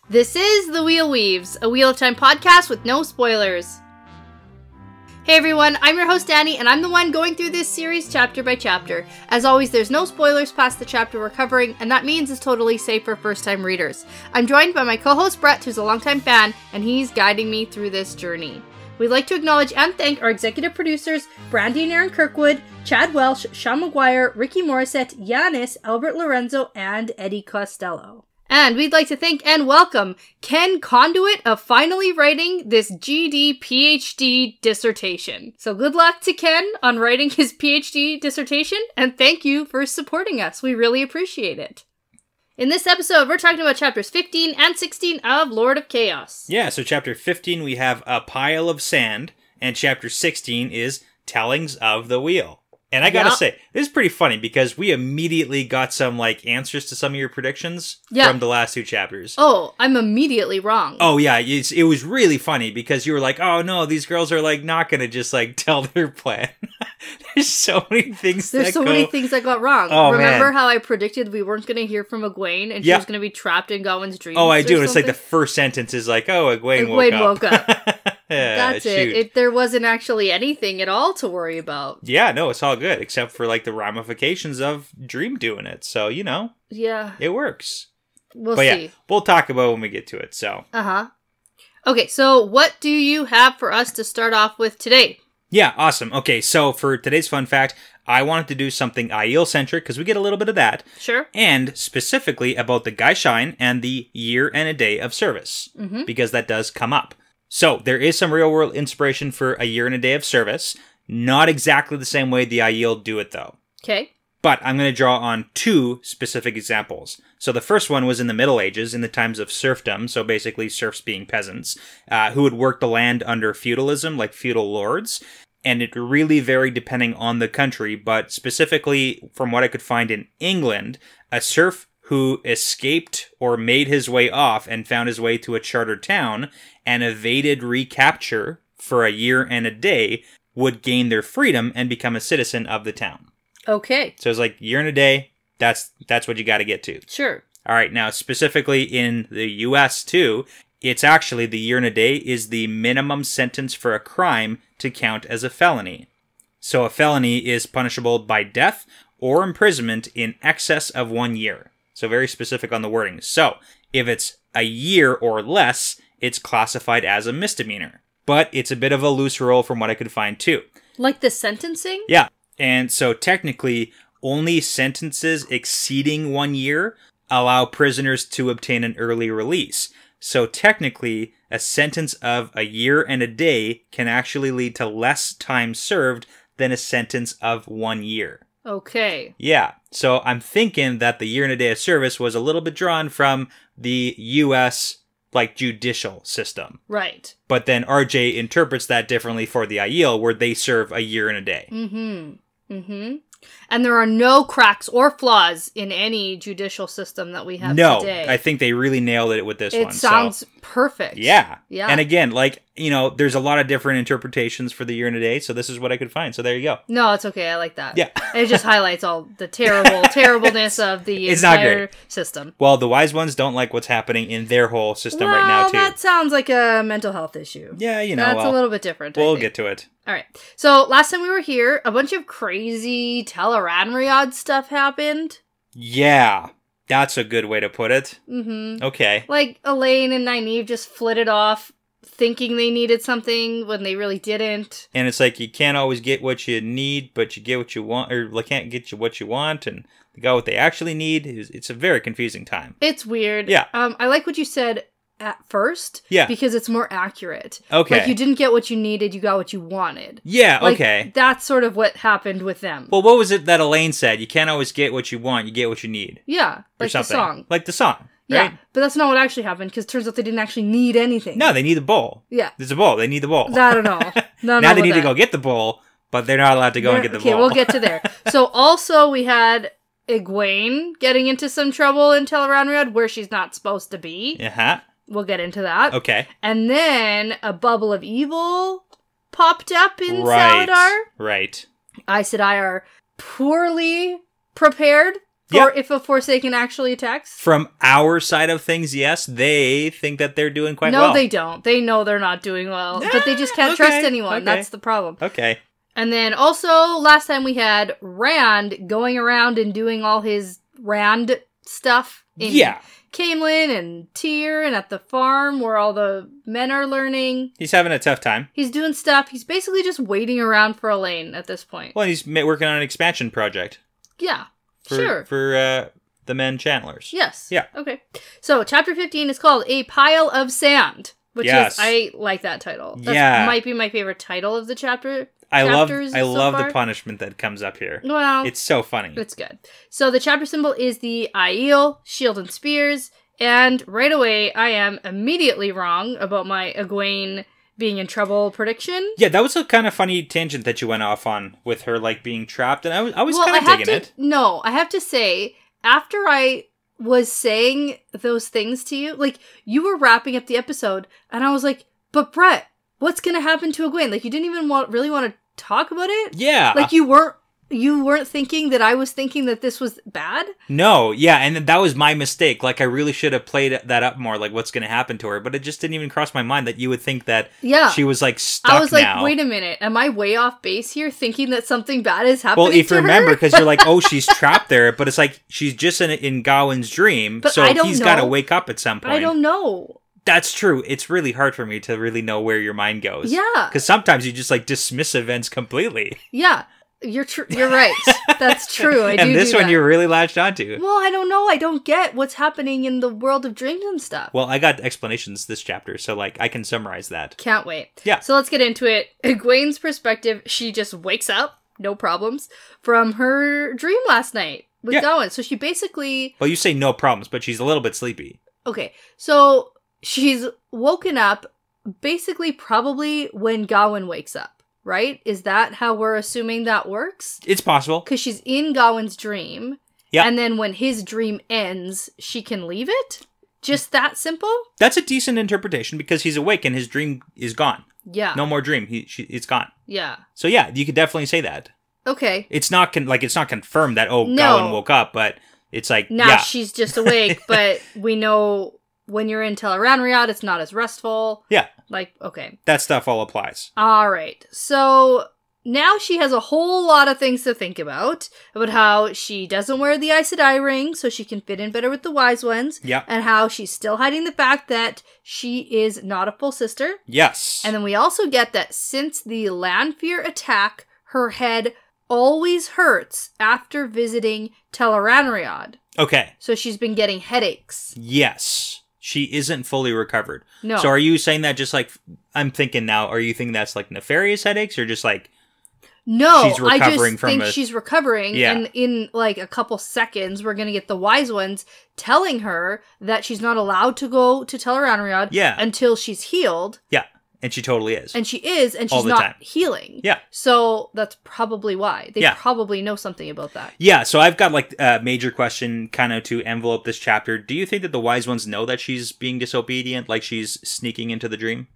This is The Wheel Weaves, a Wheel of Time podcast with no spoilers. Hey everyone, I'm your host Dani, and I'm the one going through this series chapter by chapter. As always, there's no spoilers past the chapter we're covering, and that means it's totally safe for first-time readers. I'm joined by my co-host Brett, who's a longtime fan, and he's guiding me through this journey. We'd like to acknowledge and thank our executive producers, Brandy and Kirkwood, Chad Welsh, Sean McGuire, Rikky Morrisette, Yanis, Albert Lorenzo, and Eddie Costello. And we'd like to thank and welcome Ken Conduit of finally writing this GD PhD dissertation. So good luck to Ken on writing his PhD dissertation, and thank you for supporting us. We really appreciate it. In this episode, we're talking about chapters 15 and 16 of Lord of Chaos. Yeah, so chapter 15 we have A Pile of Sand, and chapter 16 is Tellings of the Wheel. And I gotta say, this is pretty funny because we immediately got some, answers to some of your predictions from the last two chapters. Oh, I'm immediately wrong. Oh, yeah, it was really funny because you were like, oh no, these girls are, not gonna just, tell their plan. There's so many things many things that got wrong. Oh, Remember man. how I predicted we weren't gonna hear from Egwene and she was gonna be trapped in Gawain's dreams? Oh, I do. It's the first sentence is Egwene woke up. Yeah, that's it. There wasn't actually anything at all to worry about. Yeah, no, it's all good, except for, the ramifications of Dream doing it. So, Yeah. it works. We'll see. Yeah, we'll talk about it when we get to it, so. Uh-huh. Okay, so what do you have for us to start off with today? Yeah, awesome. Okay, so for today's fun fact, I wanted to do something Aiel-centric, because we get a little bit of that. Sure. And specifically about the Gaishain and the year and a day of service, because that does come up. So, there is some real-world inspiration for a year and a day of service. Not exactly the same way the Aiel do it, though. Okay. But I'm going to draw on two specific examples. So the first one was in the Middle Ages, in the times of serfdom, so basically serfs being peasants, who would work the land under feudalism, like feudal lords. And it really varied depending on the country, but specifically, from what I could find in England, a serf who escaped or made his way off and found his way to a chartered town and evaded recapture for a year and a day would gain their freedom and become a citizen of the town. Okay. So it's year and a day, that's what you got to get to. Sure. All right, now specifically in the US too, it's actually the year and a day is the minimum sentence for a crime to count as a felony. So a felony is punishable by death or imprisonment in excess of 1 year. So very specific on the wording. So if it's a year or less, it's classified as a misdemeanor. But it's a bit of a loose rule from what I could find too. Like the sentencing? Yeah. And so technically, only sentences exceeding 1 year allow prisoners to obtain an early release. So technically, a sentence of a year and a day can actually lead to less time served than a sentence of 1 year. Okay. Yeah. So I'm thinking that the year and a day of service was a little bit drawn from the U.S. judicial system. Right. But then RJ interprets that differently for the Aiel, where they serve a year and a day. Mm-hmm. Mm-hmm. And there are no cracks or flaws in any judicial system that we have today. No, I think they really nailed it with this one. It sounds perfect. Yeah. Yeah. And again, there's a lot of different interpretations for the year and a day, so this is what I could find. So there you go. No, it's okay. I like that. Yeah. It just highlights all the terribleness of the entire system. Well, the wise ones don't like what's happening in their whole system right now, too. That sounds like a mental health issue. Yeah, That's a little bit different. We'll get to it. All right. So last time we were here, a bunch of crazy Tel'aran'rhiod stuff happened. Yeah. That's a good way to put it. Mm-hmm. Okay. Elaine and Nynaeve just flitted off thinking they needed something when they really didn't. And it's you can't always get what you need, but you get what you want, or can't get you what you want, and they got what they actually need. It's a very confusing time. It's weird. Yeah. I like what you said at first. Yeah. Because it's more accurate. Okay. You didn't get what you needed, you got what you wanted. Yeah, okay. That's sort of what happened with them. Well, what was it that Elaine said? You can't always get what you want, you get what you need. Yeah. Or something. The song. Like the song. Yeah, Right? but that's not what actually happened, because it turns out they didn't actually need anything. No, they need the bowl. Yeah. There's a bowl. They need the bowl. I don't know. Now they need to go get the bowl, but they're not allowed to go and get the bowl. Okay, we'll get to there. So also we had Egwene getting into some trouble in Tel'aran'rhiod where she's not supposed to be. Uh-huh. We'll get into that. Okay. And then a bubble of evil popped up in Saladar. Right. Aes Sedai are poorly prepared Yep. If a Forsaken actually attacks? From our side of things, yes, they think that they're doing quite No, well. they don't. They know they're not doing well, but they just can't trust anyone. That's the problem. Okay. And then also, last time we had Rand going around and doing all his Rand stuff in Camelin and Tyr and at the farm where all the men are learning. He's having a tough time. He's doing stuff. He's basically just waiting around for Elaine at this point. Well, he's working on an expansion project. Yeah, For the men Chandlers. Yes. Yeah. Okay. So, chapter 15 is called A Pile of Sand, which is, I like that title. That might be my favorite title of the chapter. I love the punishment that comes up here. Well, it's so funny. It's good. So the chapter symbol is the Aiel, shield and spears, and right away I am immediately wrong about my Egwene being in trouble prediction. Yeah, that was a kind of funny tangent that you went off on with her like being trapped, and I was kind of digging it. No, I have to say, after I was saying those things to you, like you were wrapping up the episode, and I was like, "But Brett, what's gonna happen to Egwene?" Like you didn't even really want to talk about it? Yeah. Like you weren't thinking that I was thinking that this was bad? No, yeah, and that was my mistake. Like I really should have played that up more, like what's going to happen to her, but it just didn't even cross my mind that you would think that she was like stuck now. I was like, wait a minute, am I way off base here thinking that something bad is happening to her? Well, if you remember, because you're like, oh, she's trapped there, but it's like she's just in Gawain's dream, but so he's got to wake up at some point. I don't know. That's true. It's really hard for me to really know where your mind goes. Yeah. Because sometimes you just like dismiss events completely. Yeah. You're right. That's true. I do. And this one you're really latched onto. Well, I don't know. I don't get what's happening in the world of dreams and stuff. Well, I got explanations this chapter, so like I can summarize that. Can't wait. Yeah. So let's get into it. Egwene's perspective, she just wakes up, no problems, from her dream last night with Gawain. So she basically... Well, you say no problems, but she's a little bit sleepy. Okay. So she's woken up basically probably when Gawain wakes up, right? Is that how we're assuming that works? It's possible. Because she's in Gawain's dream. Yeah. And then when his dream ends, she can leave it? Just that simple? That's a decent interpretation because he's awake and his dream is gone. Yeah. No more dream. It's gone. Yeah. So yeah, you could definitely say that. Okay. It's not confirmed that Gawain woke up, but it's like now she's just awake, but we know when you're in Tel'aran'rhiod, it's not as restful. Yeah. Like, okay. That stuff all applies. All right. So now she has a whole lot of things to think about how she doesn't wear the Aes Sedai ring so she can fit in better with the wise ones. Yeah. And how she's still hiding the fact that she is not a full sister. Yes. And then we also get that since the Lanfear attack, her head always hurts after visiting Tel'aran'rhiod. Okay. So she's been getting headaches. Yes. She isn't fully recovered. No. So are you saying that just like, I'm thinking now, are you thinking that's like nefarious headaches or just like... No, she's recovering I just think she's recovering, and in like a couple seconds, we're going to get the wise ones telling her that she's not allowed to go to Tel'aran'rhiod until she's healed. Yeah, and she totally is. And she's not healing. Yeah. So that's probably why. They probably know something about that. Yeah, so I've got like a major question kind of to envelope this chapter. Do you think that the wise ones know that she's being disobedient, like she's sneaking into the dream?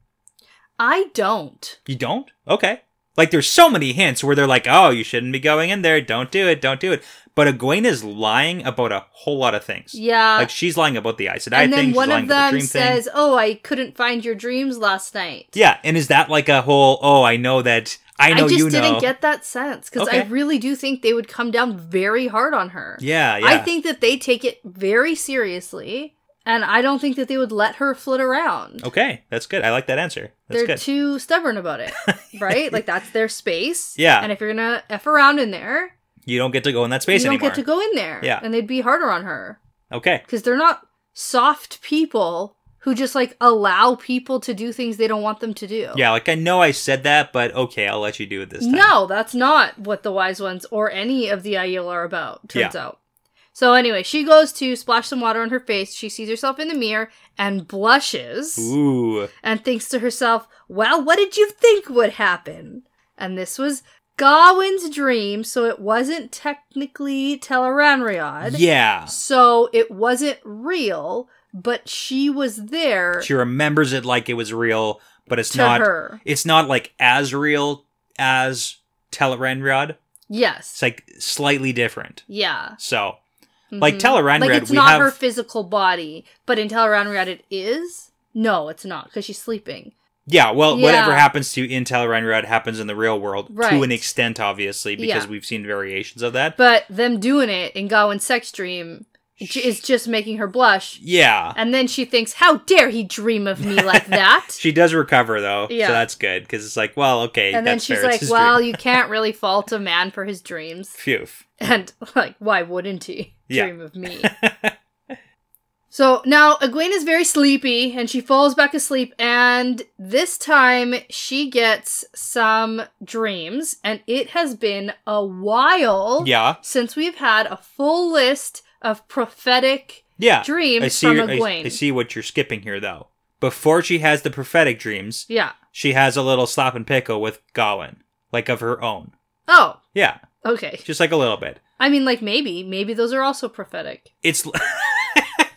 I don't. You don't? Okay. Like, there's so many hints where they're like, oh, you shouldn't be going in there. Don't do it. Don't do it. But Egwene is lying about a whole lot of things. Yeah. Like, she's lying about the Aes Sedai thing. And then one of them says, oh, I couldn't find your dreams last night. Yeah. And is that like a whole, oh, I know that, I know you know. I just didn't get that sense. Because I really do think they would come down very hard on her. Yeah, yeah. I think that they take it very seriously. And I don't think that they would let her flit around. Okay, that's good. I like that answer. They're too stubborn about it, right? Like, that's their space. Yeah. And if you're going to F around in there... You don't get to go in that space anymore. You don't get to go in there. Yeah. And they'd be harder on her. Okay. Because they're not soft people who just, like, allow people to do things they don't want them to do. Yeah, like, I know I said that, but okay, I'll let you do it this time. No, that's not what the Wise Ones or any of the Aiel are about, turns out. So anyway, she goes to splash some water on her face. She sees herself in the mirror and blushes. Ooh. And thinks to herself, well, what did you think would happen? And this was Gawain's dream, so it wasn't technically Tel'aran'rhiod. Yeah. So it wasn't real, but she was there. She remembers it like it was real, but it's not her. It's not like as real as Tel'aran'rhiod. Yes. It's like slightly different. Yeah. So Like Teleranriad, like it's not her physical body, but in Teleranriad it is? No, it's not, because she's sleeping. Yeah, well, whatever happens to you in Teleranriad happens in the real world, right. to an extent, obviously, because we've seen variations of that. But them doing it in Gawain's sex dream is just making her blush. Yeah. And then she thinks, how dare he dream of me like that? She does recover, though, yeah. so that's good, because it's like, well, okay, and then she's like, well, you can't really fault a man for his dreams. Phew. And, like, why wouldn't he dream of me? So now Egwene is very sleepy and she falls back asleep, and this time she gets some dreams, and it has been a while since we've had a full list of prophetic dreams from Egwene. I see what you're skipping here, though. Before she has the prophetic dreams, she has a little slap and pickle with Gawain, like of her own. Oh. Yeah. Okay. Just like a little bit. I mean, like maybe those are also prophetic. It's...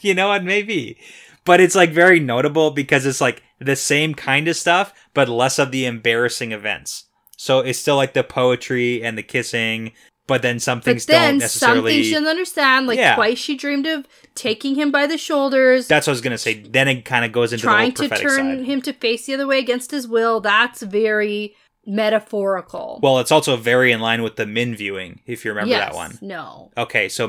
You know what? Maybe. But it's like very notable because it's like the same kind of stuff, but less of the embarrassing events. So it's still like the poetry and the kissing, but then some things don't necessarily... Some things she doesn't understand. Like twice she dreamed of taking him by the shoulders. That's what I was going to say. Then it kind of goes into the whole prophetic side. Trying to turn him to face the other way against his will. That's very metaphorical. Well, it's also very in line with the Min viewing, if you remember that one. No. Okay, so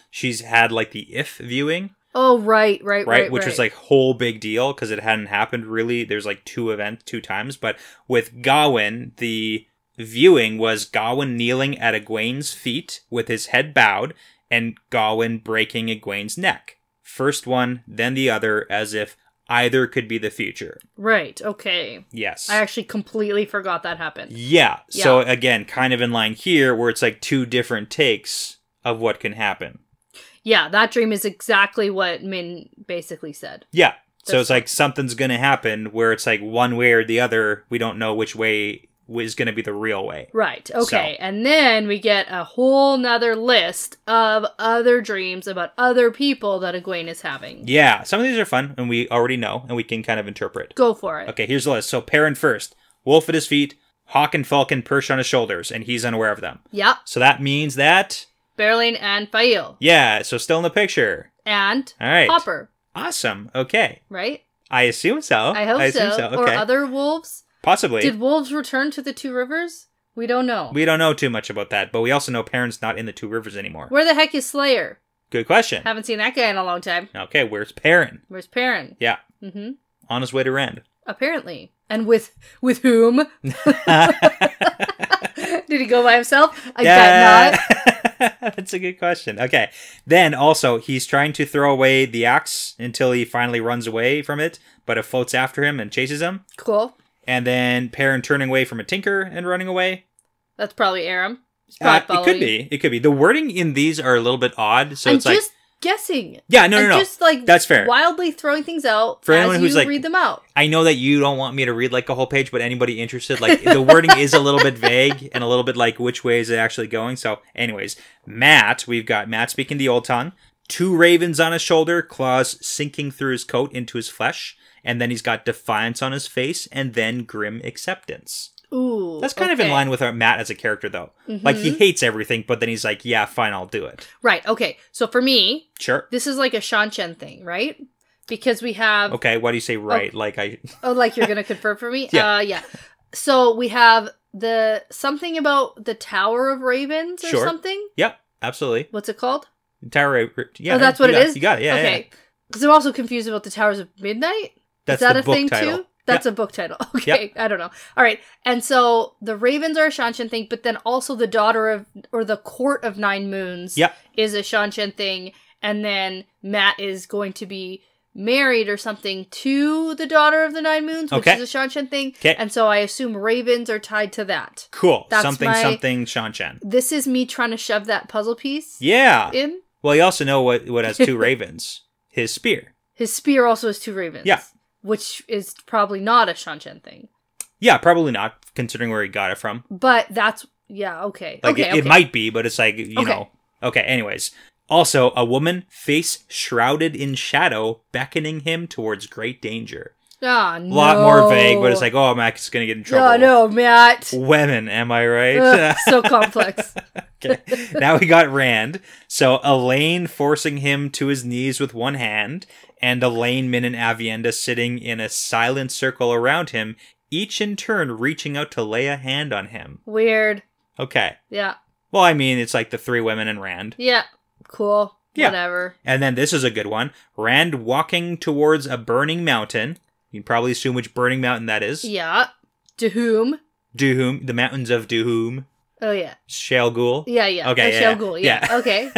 she's had like the If viewing. Oh, right. Which was like whole big deal because it hadn't happened really. There's like two times. But with Gawain, the viewing was Gawain kneeling at Egwene's feet with his head bowed and Gawain breaking Egwene's neck. First one, then the other, as if either could be the future. Right, okay. Yes. I actually completely forgot that happened. Yeah. So again, kind of in line here where it's like two different takes of what can happen. Yeah, that dream is exactly what Min basically said. Yeah. So it's like something's going to happen where it's like one way or the other, we don't know which way is going to be the real way. Right. Okay. So. And then we get a whole nother list of other dreams about other people that Egwene is having. Yeah. Some of these are fun and we already know and we can kind of interpret. Go for it. Okay. Here's the list. So Perrin first. Wolf at his feet. Hawk and Falcon perched on his shoulders and he's unaware of them. Yep. So that means that... Berlin and Fail. Yeah. So still in the picture. And all right. Hopper. Awesome. Okay. Right? I assume so. I hope so. Okay. Or other wolves. Possibly. Did wolves return to the Two Rivers? We don't know. We don't know too much about that, but we also know Perrin's not in the Two Rivers anymore. Where the heck is Slayer? Good question. Haven't seen that guy in a long time. Okay, where's Perrin? Perrin? Yeah. Mm-hmm. On his way to Rand. Apparently. And with whom? Did he go by himself? I bet not. That's a good question. Okay. Then also, he's trying to throw away the axe until he finally runs away from it, but it floats after him and chases him. Cool. And then Perrin turning away from a tinker and running away. That's probably Aram. It could be. It could be. The wording in these are a little bit odd. So it's like... I'm just guessing. Yeah, no. Just like... That's fair. Wildly throwing things out for anyone who's like, read them out. I know that you don't want me to read like a whole page, but anybody interested, like the wording is a little bit vague and a little bit like which way is it actually going. So anyways, we've got Matt speaking the old tongue. 2 ravens on his shoulder, claws sinking through his coat into his flesh. And then he's got defiance on his face, and then grim acceptance. Ooh, that's kind of in line with our Matt as a character, though. Mm-hmm. Like, he hates everything, but then he's like, yeah, fine, I'll do it. Right, okay. So for me, sure, this is like a Shan-Chen thing, right? Because we have... Okay, why do you say right? like you're going to confirm for me? Yeah. Yeah. So we have something about the Tower of Ravens or something? Yep, absolutely. What's it called? Tower of... Yeah. Oh, that's what it is? You got it, yeah. Okay. Because I'm also confused about the Towers of Midnight. That's is that the book thing title. Too? That's a book title. Okay, I don't know. All right, and so the Ravens are a Shan-Chen thing, but then also the the Court of Nine Moons is a Shan-Chen thing, and then Matt is going to be married or something to the Daughter of the Nine Moons, which is a Shan-Chen thing, and so I assume Ravens are tied to that. Cool. That's something Shan-Chen. This is me trying to shove that puzzle piece in. Well, you also know what has 2 ravens. His spear. His spear also has 2 ravens. Yeah. Which is probably not a Shan-Chen thing. Yeah, probably not, considering where he got it from. But that's... Yeah, okay. Like, it might be, but it's like, you know... Okay, anyways. Also, a woman, face shrouded in shadow, beckoning him towards great danger. Ah, no. A lot more vague, but it's like, oh, Matt's gonna get in trouble. Oh, no, Matt. Women, am I right? So complex. Okay. Now we got Rand. So Elaine forcing him to his knees with one hand, and Elaine, Min, and Avienda sitting in a silent circle around him, each in turn reaching out to lay a hand on him. Weird. Okay. Yeah. Well, I mean, it's like the three women and Rand. Yeah. Cool. Yeah. Whatever. And then this is a good one. Rand walking towards a burning mountain. You can probably assume which burning mountain that is. Yeah. Dohum. Dohum. The mountains of Dohum. Oh, yeah. Shale Ghul. Yeah. Okay, Shale Ghul. Yeah. Okay.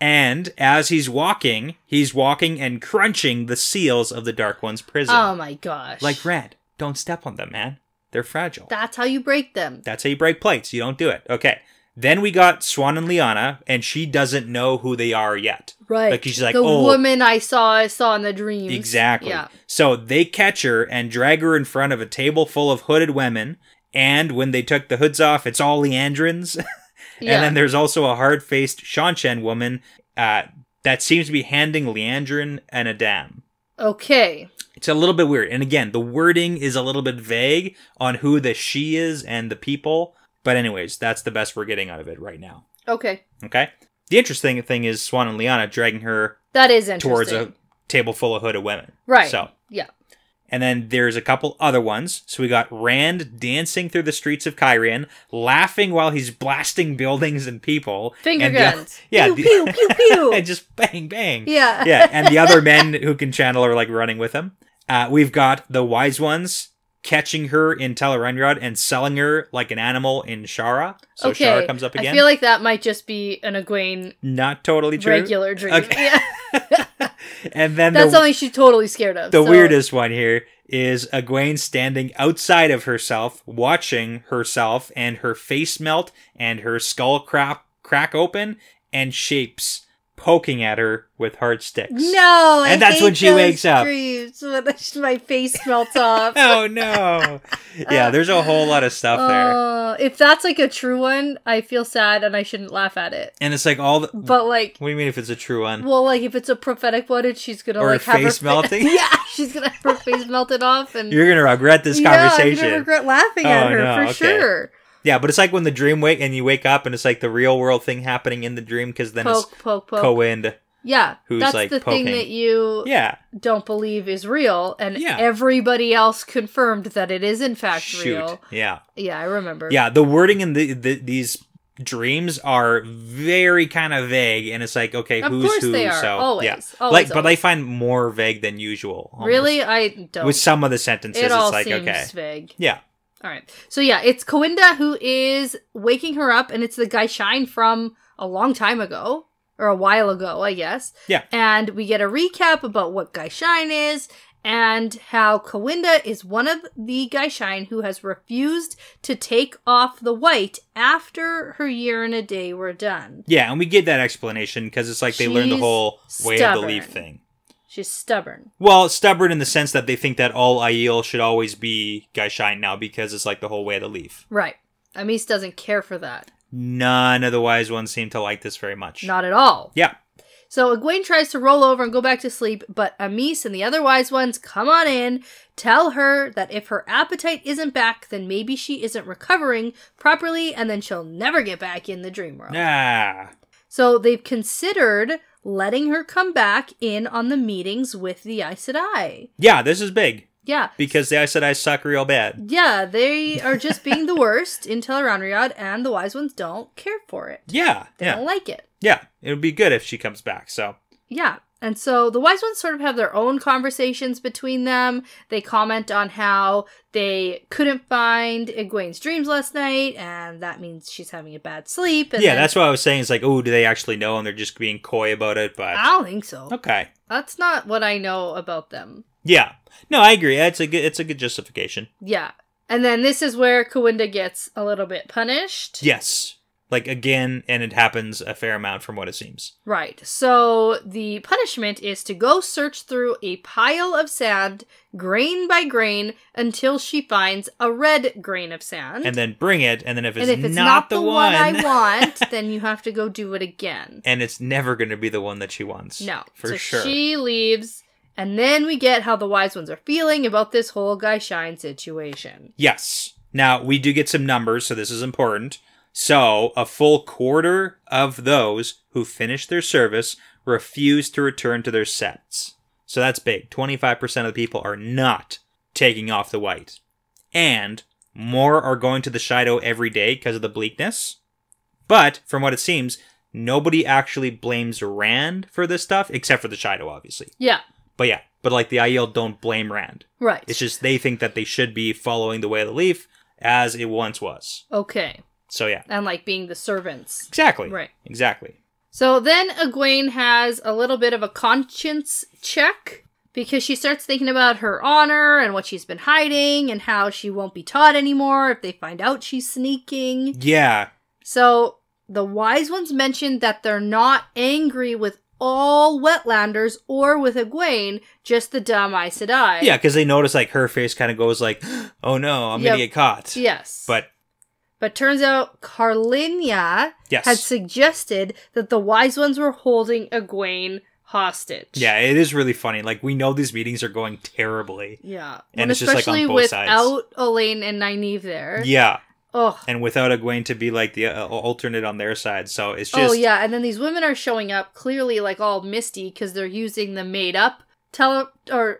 And as he's walking and crunching the seals of the Dark One's prison. Oh, my gosh. Like, Rand, don't step on them, man. They're fragile. That's how you break them. That's how you break plates. You don't do it. Okay. Then we got Swan and Lyanna, and she doesn't know who they are yet. Right. Like, she's like, the woman I saw in the dreams. Exactly. Yeah. So they catch her and drag her in front of a table full of hooded women, and when they took the hoods off, it's all Leandrins. Yeah. And then there's also a hard-faced Seanchan woman that seems to be handing Leandrin an Adam. Okay. It's a little bit weird. And again, the wording is a little bit vague on who the she is and the people. But anyways, that's the best we're getting out of it right now. Okay. Okay? The interesting thing is Swan and Lyanna dragging her that is interesting. towards a table full of hooded women. Right. So, yeah. And then there's a couple other ones. So we got Rand dancing through the streets of Kyrian, laughing while he's blasting buildings and people. Finger and guns. Yeah. Pew, pew, pew, pew. And just bang, bang. Yeah. Yeah. And the other men who can channel are like running with him. We've got the wise ones catching her in Tel'aran'rhiod and selling her like an animal in Shara. So okay. Shara comes up again. I feel like that might just be an Egwene not totally true. Regular dream. Okay. Yeah. And then that's something she's totally scared of. The weirdest one here is Egwene standing outside of herself, watching herself and her face melt and her skull crack open and shapes poking at her with hard sticks. No, and that's when she wakes up. When my face melts off. Oh no! Yeah, there's a whole lot of stuff there. If that's like a true one, I feel sad and I shouldn't laugh at it. And it's like all the. But like, what do you mean if it's a true one? Well, like if it's a prophetic one, and she's gonna or like have face her melting. Yeah, she's gonna have her face melted off, and you're gonna regret this conversation. I'm gonna regret laughing at her for sure. Yeah, but it's like when the dream you wake up and it's like the real world thing happening in the dream because then it's Cowind. Yeah, who's that's like the poking. thing that you don't believe is real, and everybody else confirmed that it is in fact real. Yeah, I remember. Yeah, the wording in these dreams are very kind of vague, and it's like, okay, of who's course who? They are. So always. But I find more vague than usual. Almost. Really, I don't. With some of the sentences, it all it's like seems vague. Yeah. All right. So yeah, it's Coinda who is waking her up, and it's the guy Shine from a long time ago. Or a while ago, I guess. Yeah. And we get a recap about what Guy Shine is, and how Coinda is one of the Guy Shine who has refused to take off the white after her year and a day were done. Yeah, and we get that explanation because it's like they learned the whole way of the leaf thing. She's stubborn. Well, stubborn in the sense that they think that all Aiel should always be Guy Shine now because it's like the whole way of the leaf. Right. Amis doesn't care for that. None of the wise ones seem to like this very much. Not at all. Yeah. So Egwene tries to roll over and go back to sleep, but Amis and the other wise ones come on in, tell her that if her appetite isn't back, then maybe she isn't recovering properly, and then she'll never get back in the dream world. Ah. So they've considered letting her come back in on the meetings with the Aes Sedai. Yeah, this is big. Yeah. Because the Aes Sedai suck real bad. Yeah, they are just being the worst in Tel'aran'rhiod, and the wise ones don't care for it. Yeah. They don't like it. Yeah, it would be good if she comes back, so. Yeah, and so the wise ones sort of have their own conversations between them. They comment on how they couldn't find Egwene's dreams last night, and that means she's having a bad sleep. And that's what I was saying. It's like, oh, do they actually know? And they're just being coy about it, but... I don't think so. Okay. That's not what I know about them. Yeah. No, I agree. It's a good justification. Yeah. And then this is where Coinda gets a little bit punished. Yes. Like, again, and it happens a fair amount from what it seems. Right. So the punishment is to go search through a pile of sand, grain by grain, until she finds a red grain of sand. And then bring it, and then if it's not the one I want, then you have to go do it again. And it's never going to be the one that she wants. No. For sure. She leaves, and then we get how the wise ones are feeling about this whole Guy Shine situation. Yes. Now, we do get some numbers, so this is important. So, a full quarter of those who finish their service refuse to return to their sets. So that's big. 25% of the people are not taking off the white. And more are going to the Shido every day because of the bleakness. But, from what it seems, nobody actually blames Rand for this stuff, except for the Shido, obviously. Yeah. But like the Aiel don't blame Rand. Right. It's just they think that they should be following the way of the leaf as it once was. Okay. So yeah. And like being the servants. Exactly. Right. Exactly. So then Egwene has a little bit of a conscience check because she starts thinking about her honor and what she's been hiding and how she won't be taught anymore if they find out she's sneaking. Yeah. So the wise ones mentioned that they're not angry with all Wetlanders or with Egwene, just the dumb Aes Sedai. Yeah, because they notice like her face kind of goes like, oh no, I'm going to get caught. Yes. But turns out Carlinia had suggested that the wise ones were holding Egwene hostage. Yeah, it is really funny. Like, we know these meetings are going terribly. Yeah. And it's just like on both sides. Especially without Elaine and Nynaeve there. Yeah. Oh. And without Egwene to be like the alternate on their side. So it's just... Oh, yeah. And then these women are showing up clearly like all misty because they're using the made up what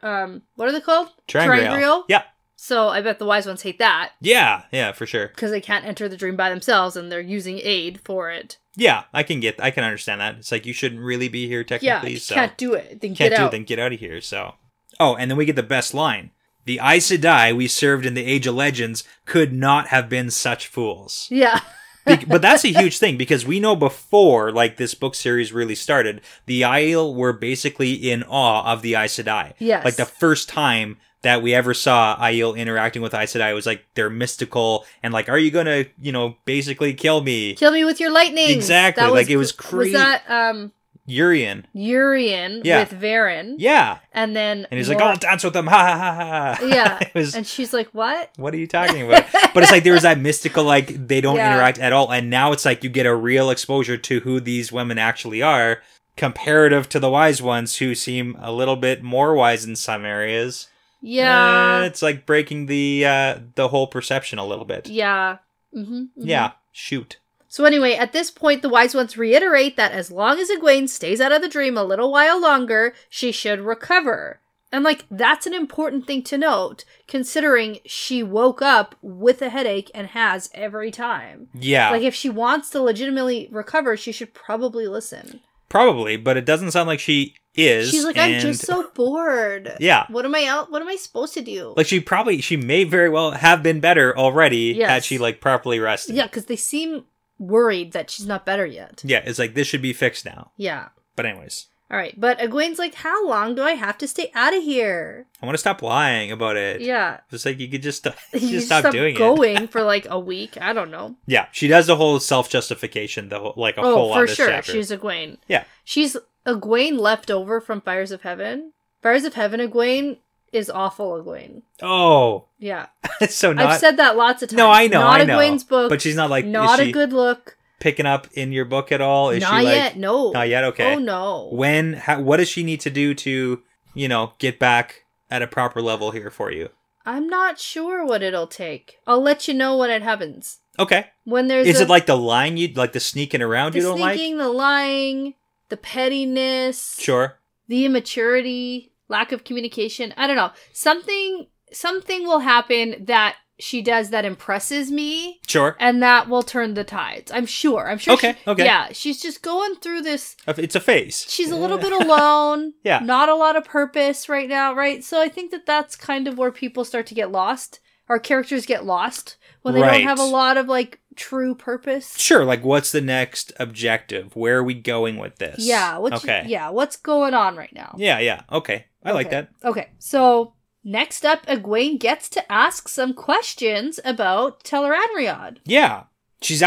are they called? Triangrial. Yeah. So I bet the wise ones hate that. Yeah, for sure. Because they can't enter the dream by themselves and they're using aid for it. Yeah, I can understand that. It's like, you shouldn't really be here technically. Yeah, can't do it. Then get out. Then get out of here, so. Oh, and then we get the best line. The Aes Sedai we served in the Age of Legends could not have been such fools. Yeah. But that's a huge thing, because we know before, like, this book series really started, the Aiel were basically in awe of the Aes Sedai. Yes. Like, the first time that we ever saw Aiel interacting with Aes Sedai was like, they're mystical, and like, are you gonna, basically kill me? Kill me with your lightning! Exactly, like, it was crazy. Was that, Urian with Varen. Yeah. And then... And he's like, I'll dance with them, ha ha ha ha. Yeah. And she's like, what? What are you talking about? But it's like, there was that mystical, like, they don't interact at all, and now it's like, you get a real exposure to who these women actually are, comparative to the wise ones, who seem a little bit more wise in some areas. Yeah. It's like breaking the whole perception a little bit. Yeah. Mm-hmm, mm-hmm. Yeah. Shoot. So anyway, at this point, the wise ones reiterate that as long as Egwene stays out of the dream a little while longer, she should recover. And like, that's an important thing to note, considering she woke up with a headache and has every time. Yeah. Like, if she wants to legitimately recover, she should probably listen. Probably, but it doesn't sound like she is. She's like, I'm just so bored. Yeah. What am I supposed to do? Like, she may very well have been better already had she, like, properly rested. Yeah, because they seem worried that she's not better yet. Yeah, it's like, this should be fixed now. Yeah. But anyways. All right, but Egwene's like, how long do I have to stay out of here? I want to stop lying about it. Yeah. It's like, you could just stop doing going for like a week. I don't know. Yeah, she does the whole self-justification, whole lot for of this sure. chapter. She's Egwene. Yeah. She's Egwene left over from Fires of Heaven. Fires of Heaven Egwene is awful Egwene. Oh. Yeah. So I've said that lots of times. No, I know, Not Egwene's book. But she's not like... Not a good look. Picking up in your book at all? Is not she like... yet, no. Not yet? Okay. Oh, no. What does she need to do to, get back at a proper level here for you? I'm not sure what it'll take. I'll let you know when it happens. Okay. When there's Is it like the lying like the sneaking around you don't like? The sneaking, the lying, the pettiness. Sure. The immaturity, lack of communication. I don't know. Something will happen that she does that impresses me. Sure. And that will turn the tides. I'm sure. Okay. Yeah, she's just going through this. It's a phase. She's a little bit alone. Yeah. Not a lot of purpose right now, right? So I think that's kind of where people start to get lost. Our characters get lost when they don't have a lot of, like, true purpose. Sure, like, what's the next objective? Where are we going with this? Yeah. What's going on right now? Yeah. Okay. I like that. Okay, so... Next up, Egwene gets to ask some questions about Tel'aran'rhiod. Yeah. She's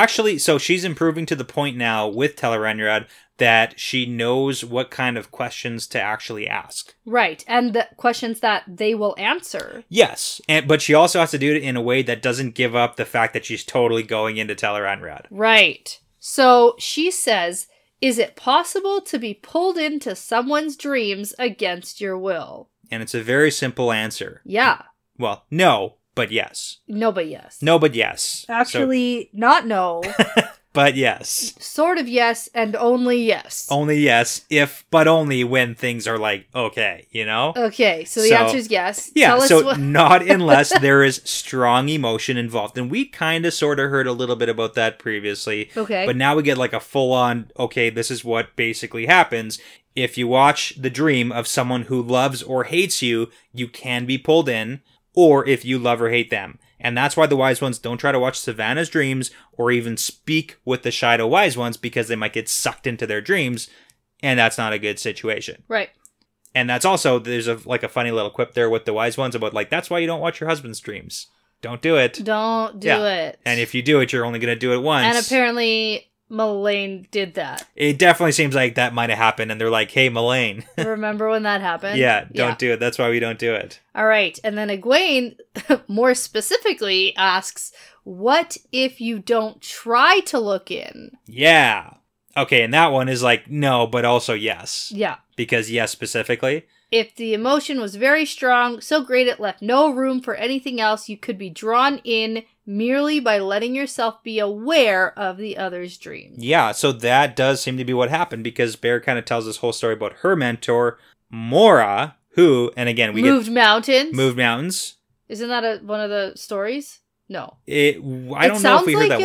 improving to the point now with Tel'aran'rhiod that she knows what kind of questions to actually ask. Right, and the questions that they will answer. Yes, but she also has to do it in a way that doesn't give up the fact that she's totally going into Tel'aran'rhiod. Right. So she says, is it possible to be pulled into someone's dreams against your will? And it's a very simple answer. Yeah. Well, no, but yes. No, but yes. No, but yes. Actually, not no. But yes. Sort of yes, and only yes. Only yes, if, but only when things are like, okay, you know? Okay, so the answer is yes. Yeah, Tell us so not unless there is strong emotion involved. And we kind of sort of heard a little bit about that previously. Okay. But now we get like a full-on, okay, this is what basically happens. If you watch the dream of someone who loves or hates you, you can be pulled in, or if you love or hate them. And that's why the wise ones don't try to watch Savannah's dreams or even speak with the Shido wise ones, because they might get sucked into their dreams, and that's not a good situation. Right. And that's also, there's a funny little quip there with the wise ones about like, that's why you don't watch your husband's dreams. Don't do it. Don't do it. And if you do it, you're only going to do it once. And apparently Melaine did that. It definitely seems like that might have happened, and they're like, hey, Melaine. Remember when that happened? Yeah, don't do it. That's why we don't do it. All right. And then Egwene, more specifically, asks, what if you don't try to look in? Yeah. Okay, and that one is like, no, but also yes. Yeah. Because yes, specifically. If the emotion was very strong, so great it left no room for anything else, you could be drawn in merely by letting yourself be aware of the other's dreams. Yeah, so that does seem to be what happened, because Bear kind of tells this whole story about her mentor, Mora, who, and again, moved mountains. Moved mountains. Isn't that one of the stories? No. I don't know if we heard that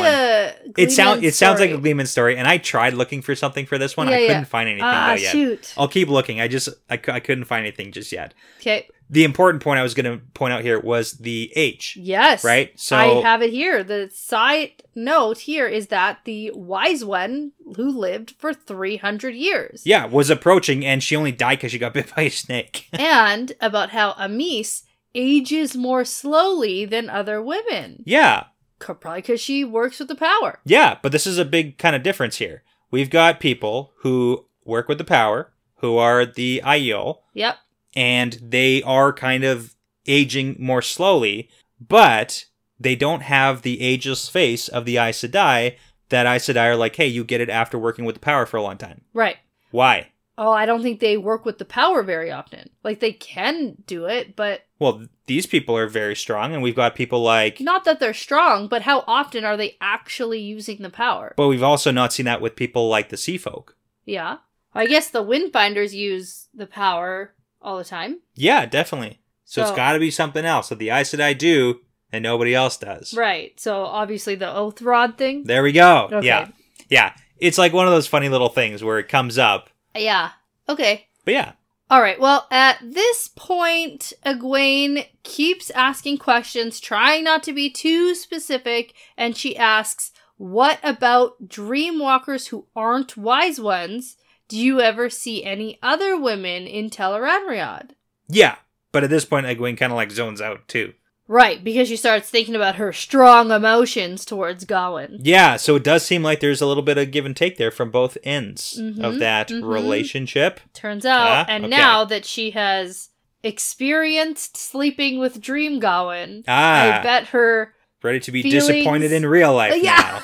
one. It sounds like a Gleeman story, and I tried looking for something for this one. I couldn't find anything yet. Shoot. I'll keep looking. I couldn't find anything just yet. Okay. The important point I was going to point out here was the H. Yes. Right? So I have it here. The side note here is that the wise one who lived for 300 years. Yeah, was approaching, and she only died because she got bit by a snake. And about how Amis ages more slowly than other women. Yeah. Probably because she works with the power. Yeah, but this is a big kind of difference here. We've got people who work with the power, who are the Aiel. Yep. And they are kind of aging more slowly, but they don't have the ageless face of the Aes Sedai that Aes Sedai are like, hey, you get it after working with the power for a long time. Right. Why? Oh, I don't think they work with the power very often. Like, they can do it, but... Well, these people are very strong, and we've got people like... Not that they're strong, but how often are they actually using the power? But we've also not seen that with people like the Sea Folk. Yeah. I guess the Windbinders use the power all the time. Yeah, definitely. So it's got to be something else that the Aes Sedai do, and nobody else does. Right. So, obviously, the Oath Rod thing? There we go. Okay. Yeah. Yeah. It's like one of those funny little things where it comes up. Yeah. Okay. But yeah. All right. Well, at this point, Egwene keeps asking questions, trying not to be too specific, and she asks, what about dreamwalkers who aren't wise ones? Do you ever see any other women in Tel'aran'rhiod? Yeah. But at this point, Egwene kind of like zones out too. Right, because she starts thinking about her strong emotions towards Gawain. Yeah, so it does seem like there's a little bit of give and take there from both ends of that relationship. Turns out, now that she has experienced sleeping with Dream Gawain, I bet her ready to be disappointed in real life now.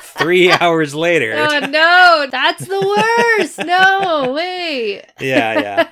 3 hours later. Oh no, that's the worst! No, wait. Yeah.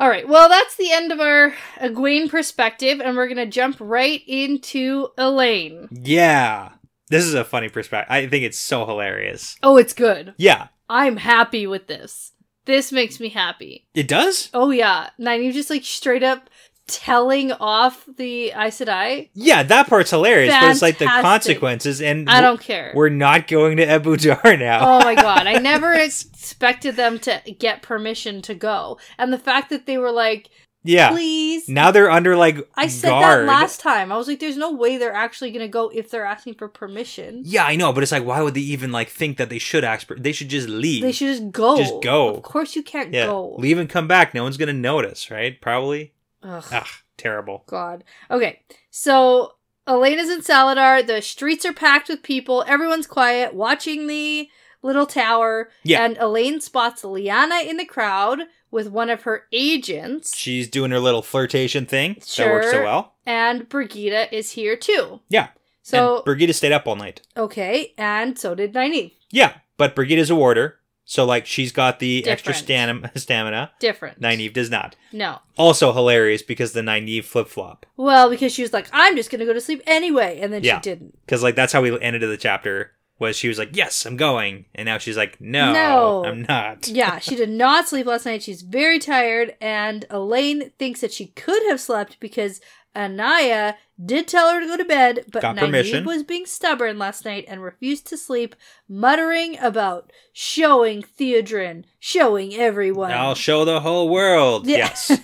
All right, well, that's the end of our Egwene perspective, and we're going to jump right into Elaine. Yeah. This is a funny perspective. I think it's so hilarious. Oh, it's good. Yeah. I'm happy with this. This makes me happy. It does? Oh, yeah. Nynaeve just, straight up telling off the Aes Sedai. Yeah, that part's hilarious, Fantastic. but it's like the consequences, and I don't care. We're not going to Abu Dar now. Oh my god, I never expected them to get permission to go. And the fact that they were like, please. Now they're under, I said guard. that last time. I was like, there's no way they're actually going to go if they're asking for permission. Yeah, I know, but it's like, why would they even, think that they should ask they should just leave. They should just go. Just go. Of course you can't go. Leave and come back. No one's going to notice, right? Probably. Ugh, terrible. God. Okay, so Elena's in Saladar. The streets are packed with people. Everyone's quiet, watching the little tower. Yeah. And Elaine spots Lyanna in the crowd with one of her agents. She's doing her little flirtation thing. Sure. That works so well. And Brigitte is here too. Yeah. So and Brigitte stayed up all night. Okay, and so did Nynaeve. Yeah, but Brigitte's a warder, So, like, she's got the extra Different. stamina. Different. Nynaeve does not. No. Also hilarious because the Nynaeve flip-flop. Well, because she was like, I'm just going to go to sleep anyway. And then she didn't. Because, like, that's how we ended the chapter. Was she was like, yes, I'm going. And now she's like, no, I'm not. Yeah, she did not sleep last night. She's very tired. And Elaine thinks that she could have slept because Anaya did tell her to go to bed. But Nynaeve was being stubborn last night and refused to sleep, muttering about showing Theodrin, showing everyone. I'll show the whole world. Yeah. Yes.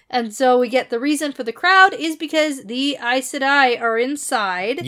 And so we get the reason for the crowd is because the Aes Sedai are inside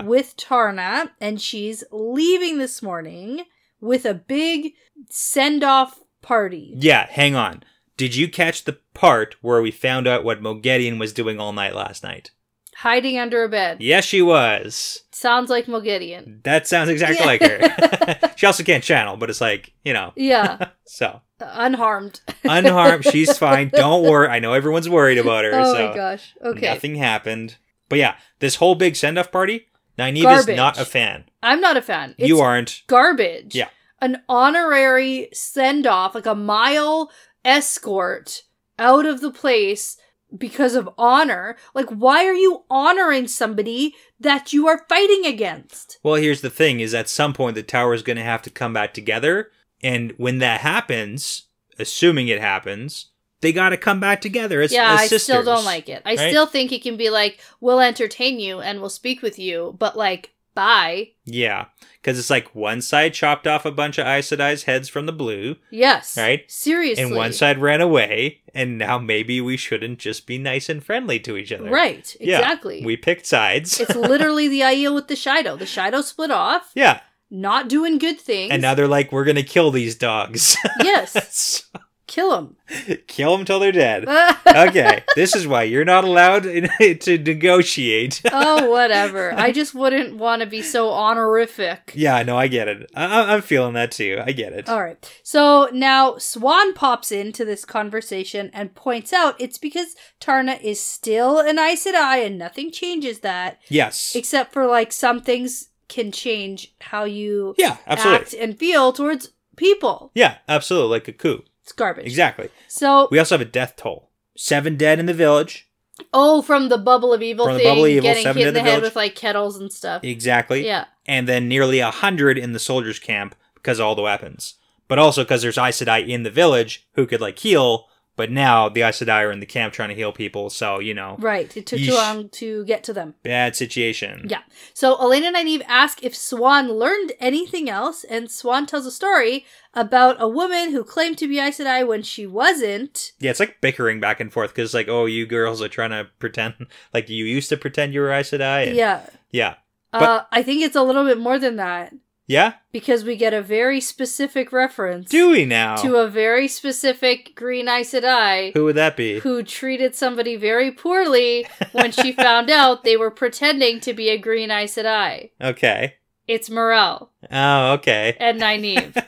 with Tarna, and she's leaving this morning with a big send-off party. Yeah, hang on. Did you catch the part where we found out what Moghedien was doing all night last night? Hiding under a bed. Yes, she was. Sounds like Moghedien. That sounds exactly like her. She also can't channel, but it's like, you know. Yeah. So. Unharmed. Unharmed. She's fine. Don't worry. I know everyone's worried about her. Oh my gosh. Okay. Nothing happened. But yeah, this whole big send-off party, Nynaeve is not a fan. I'm not a fan. You aren't. Garbage. Yeah. An honorary send-off, like a mile escort out of the place because of honor. Like, why are you honoring somebody that you are fighting against? Well, here's the thing, is at some point the tower is going to have to come back together. And when that happens, assuming it happens, they got to come back together as sisters. I still don't like it. I still think it can be like, we'll entertain you and we'll speak with you, but like, bye. Yeah, because it's like one side chopped off a bunch of Aes Sedai's heads from the blue. Yes. Right? Seriously. And one side ran away, and now maybe we shouldn't just be nice and friendly to each other. Right, exactly. Yeah, we picked sides. It's literally the Aiel with the Shido. The Shido split off. Yeah. Not doing good things. And now they're like, we're going to kill these dogs. Yes. Kill them. Kill them till they're dead. Okay. This is why you're not allowed to negotiate. Oh, whatever. I just wouldn't want to be so honorific. Yeah, no, I get it. I'm feeling that too. I get it. All right. So now Swan pops into this conversation and points out it's because Tarna is still an Aes Sedai and nothing changes that. Yes. Except for like some things can change how you act and feel towards people. Yeah, absolutely. Like a coup. It's garbage. Exactly. So we also have a death toll. 7 dead in the village. Oh, from the Bubble of Evil thing. Getting hit in the head with like kettles and stuff. Exactly. Yeah. And then nearly 100 in the soldiers' camp because of all the weapons. But also because there's Aes Sedai in the village who could like heal. But now the Aes Sedai are in the camp trying to heal people, so, you know. Right. It took too long to get to them. Bad situation. Yeah. So Elaine and Nynaeve ask if Swan learned anything else, and Swan tells a story about a woman who claimed to be Aes Sedai when she wasn't. Yeah, it's like bickering back and forth, because like, oh, you girls are trying to pretend, like you used to pretend you were Aes Sedai. And, yeah. Yeah. But, I think it's a little bit more than that. Yeah? Because we get a very specific reference. Do we now? To a very specific green Aes Sedai. Who would that be? Who treated somebody very poorly when she found out they were pretending to be a green Aes Sedai. Okay. It's Morel. Oh, okay. And Nynaeve.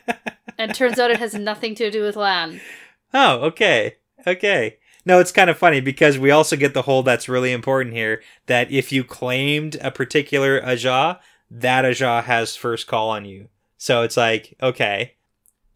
And turns out it has nothing to do with Lan. Oh, okay. Okay. No, it's kind of funny because we also get the whole that's really important here, that if you claimed a particular Ajah, that Ajah has first call on you. So it's like, okay.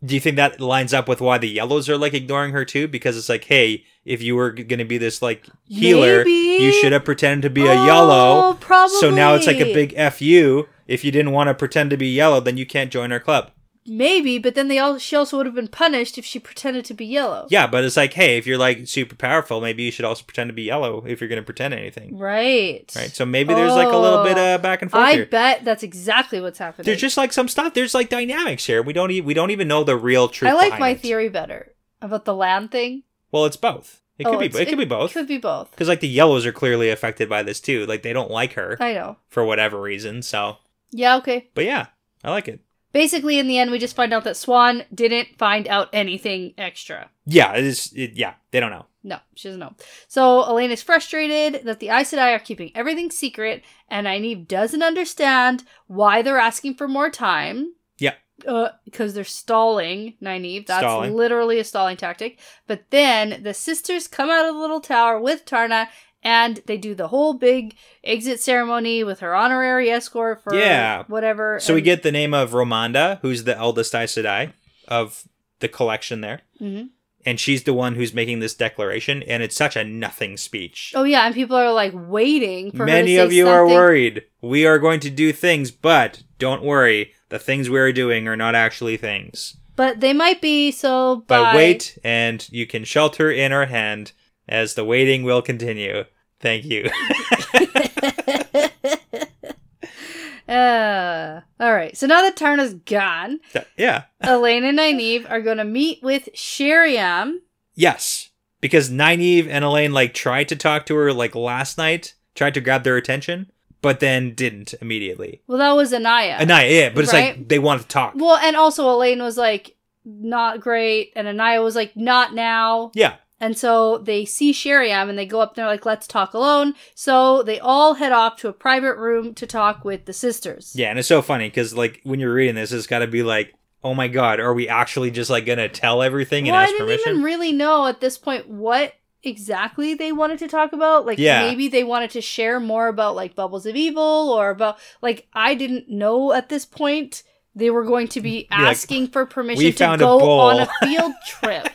Do you think that lines up with why the Yellows are like ignoring her too? Because it's like, hey, if you were going to be this like healer, you should have pretended to be a Yellow. Probably. So now it's like a big F you. If you didn't want to pretend to be Yellow, then you can't join our club. Maybe, but then she also would have been punished if she pretended to be Yellow. Yeah, but it's like, hey, if you're like super powerful, maybe you should also pretend to be Yellow if you're going to pretend anything. Right. Right. So maybe there's like a little bit of back and forth here. I bet that's exactly what's happening. There's just like some stuff. There's like dynamics here. We don't even know the real truth. I like my theory better about the land thing. Well, it's both. It could be both. It could be both. Because like the Yellows are clearly affected by this too. Like they don't like her. I know. For whatever reason. So. Yeah. Okay. But yeah, I like it. Basically, in the end, we just find out that Swan didn't find out anything extra. Yeah, they don't know. No, she doesn't know. So Elaine is frustrated that the Aes Sedai are keeping everything secret, and Nynaeve doesn't understand why they're asking for more time. Yeah. Because they're stalling Nynaeve. That's literally a stalling tactic. But then the sisters come out of the little tower with Tarna, and they do the whole big exit ceremony with her honorary escort for whatever. So we get the name of Romanda, who's the eldest Aes Sedai. of the collection there. Mm-hmm. And she's the one who's making this declaration, and it's such a nothing speech. Oh, yeah, and people are, like, waiting for her to say Many of you something. are worried. We are going to do things, but don't worry. The things we are doing are not actually things. But they might be, so bye. But wait, and you can shelter in our hand as the waiting will continue. Thank you. Alright, so now that Tarna's gone, yeah. Elaine and Nynaeve are going to meet with Sheriam. Yes, because Nynaeve and Elaine, like, tried to talk to her, like, last night, tried to grab their attention, but then didn't immediately. Well, that was Anaya. Yeah, but it's right? like, they want to talk. Well, and also Elaine was like, not great, and Anaya was like, not now. Yeah. And so they see Sheriam and they go up and they're like, let's talk alone. So they all head off to a private room to talk with the sisters. Yeah, and it's so funny because, like, when you're reading this, it's got to be like, oh my god, are we actually just, like, going to tell everything and ask permission? I didn't even really know at this point what exactly they wanted to talk about. Like, maybe they wanted to share more about, like, Bubbles of Evil or about, like, I didn't know at this point they were going to be asking for permission to go on a field trip.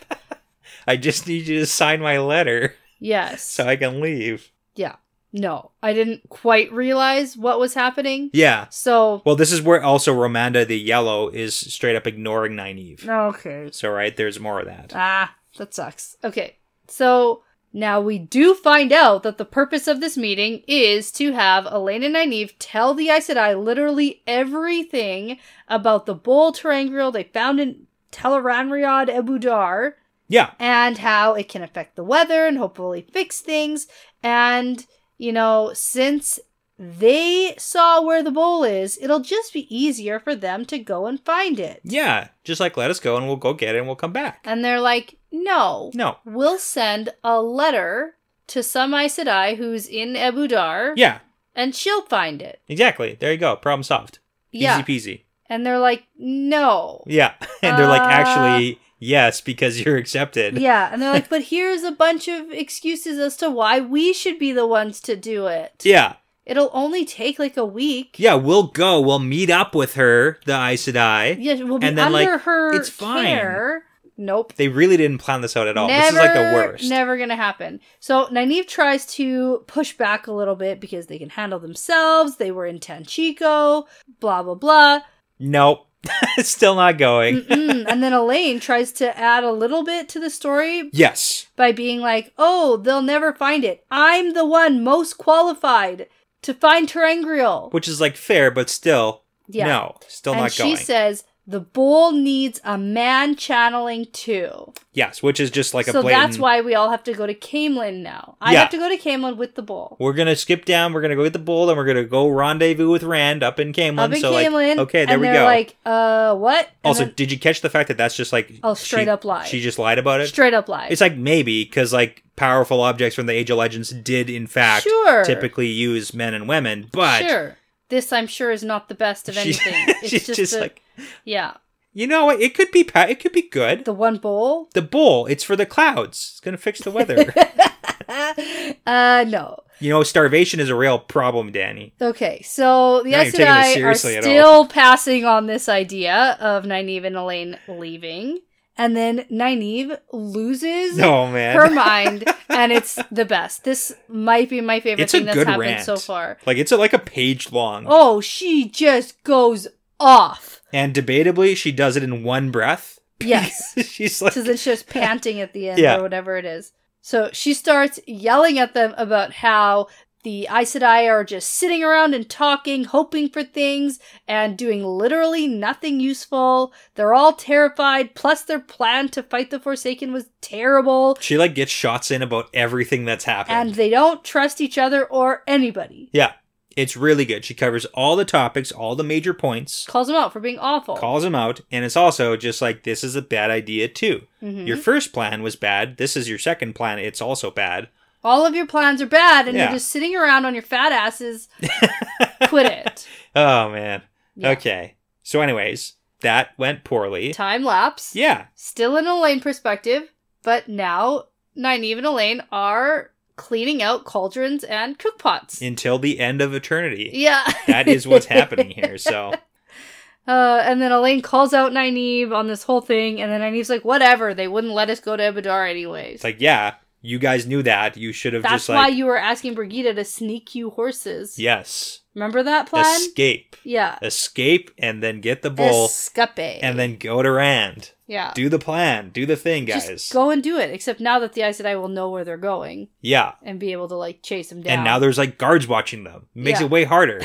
I just need you to sign my letter. Yes. So I can leave. Yeah. No, I didn't quite realize what was happening. Yeah. So. Well, this is where also Romanda the Yellow is straight up ignoring Nynaeve. Okay. So, right, there's more of that. Ah, that sucks. Okay. So now we do find out that the purpose of this meeting is to have Elaine and Nynaeve tell the Aes Sedai literally everything about the Bol Terangrial they found in Tel'aran'rhiod Ebudar. Yeah. And how it can affect the weather and hopefully fix things. And, you know, since they saw where the bowl is, it'll just be easier for them to go and find it. Yeah. Just like, let us go and we'll go get it and we'll come back. And they're like, no. We'll send a letter to some Aes Sedai who's in Ebudar. Yeah. And she'll find it. Exactly. There you go. Problem solved. Yeah. Easy peasy. And they're like, no. Yeah. And they're like, actually... Yes, because you're accepted. Yeah, and they're like, but here's a bunch of excuses as to why we should be the ones to do it. Yeah. It'll only take like a week. Yeah, we'll go. We'll meet up with her, the Aes Sedai. Yeah, we'll be under her it's fine. care. Nope. They really didn't plan this out at all. This is like the worst. Never gonna happen. So Nynaeve tries to push back a little bit because they can handle themselves. They were in Tanchico. Blah, blah, blah. Nope. It's still not going. And then Elaine tries to add a little bit to the story. Yes. By being like, oh, they'll never find it. I'm the one most qualified to find Terangrial. Which is like fair, but still, no, still not going. And she says, the bowl needs a man channeling too. Yes, which is just like a blatant... So that's why we all have to go to Camelin now. I have to go to Camelin with the bowl. We're going to skip down, we're going to go get the bowl, and we're going to go rendezvous with Rand up in Camelin. Up in Camelin. Like, okay, there we go. And they're like, what? And also, did you catch the fact that that's just like... Oh, straight up lie. She just lied about it? Straight up lie. It's like maybe, because like powerful objects from the Age of Legends did in fact typically use men and women, but... Sure. This, I'm sure, is not the best of anything. It's just like... Yeah. You know, it could be good. The one bowl? The bowl. It's for the clouds. It's going to fix the weather. No. You know, starvation is a real problem, Dani. Okay, so the Aes Sedai are still passing on this idea of Nynaeve and Elaine leaving. And then Nynaeve loses her mind, and it's the best. This might be my favorite thing that's happened so far. Like, it's like a page long. Oh, she just goes off. And debatably, she does it in one breath. Yes. She's like... So then she's panting at the end or whatever it is. So she starts yelling at them about how the Aes Sedai are just sitting around and talking, hoping for things, and doing literally nothing useful. They're all terrified, plus their plan to fight the Forsaken was terrible. She, like, gets shots in about everything that's happened. And they don't trust each other or anybody. Yeah. It's really good. She covers all the topics, all the major points. Calls them out for being awful. Calls them out. And it's also just like, this is a bad idea too. Mm-hmm. Your first plan was bad. This is your second plan. It's also bad. All of your plans are bad and you're just sitting around on your fat asses. Quit it. Oh, man. Yeah. Okay. So anyways, that went poorly. Time lapse. Yeah. Still in Elaine perspective. But now Nynaeve and Elaine are... cleaning out cauldrons and cookpots. Until the end of eternity. Yeah. That is what's happening here, so... And then Elaine calls out Nynaeve on this whole thing, and then Nynaeve's like, whatever, they wouldn't let us go to Ebadar anyways. It's like, yeah, you guys knew that. You should have That's why you were asking Brigida to sneak you horses. Yes. Remember that plan? Escape. Yeah. Escape, and then get the bull. Escape. And then go to Rand. Yeah. Do the plan. Do the thing, guys. Just go and do it. Except now that the Aes Sedai will know where they're going. Yeah. And be able to, like, chase them down. And now there's, like, guards watching them. Makes it way harder.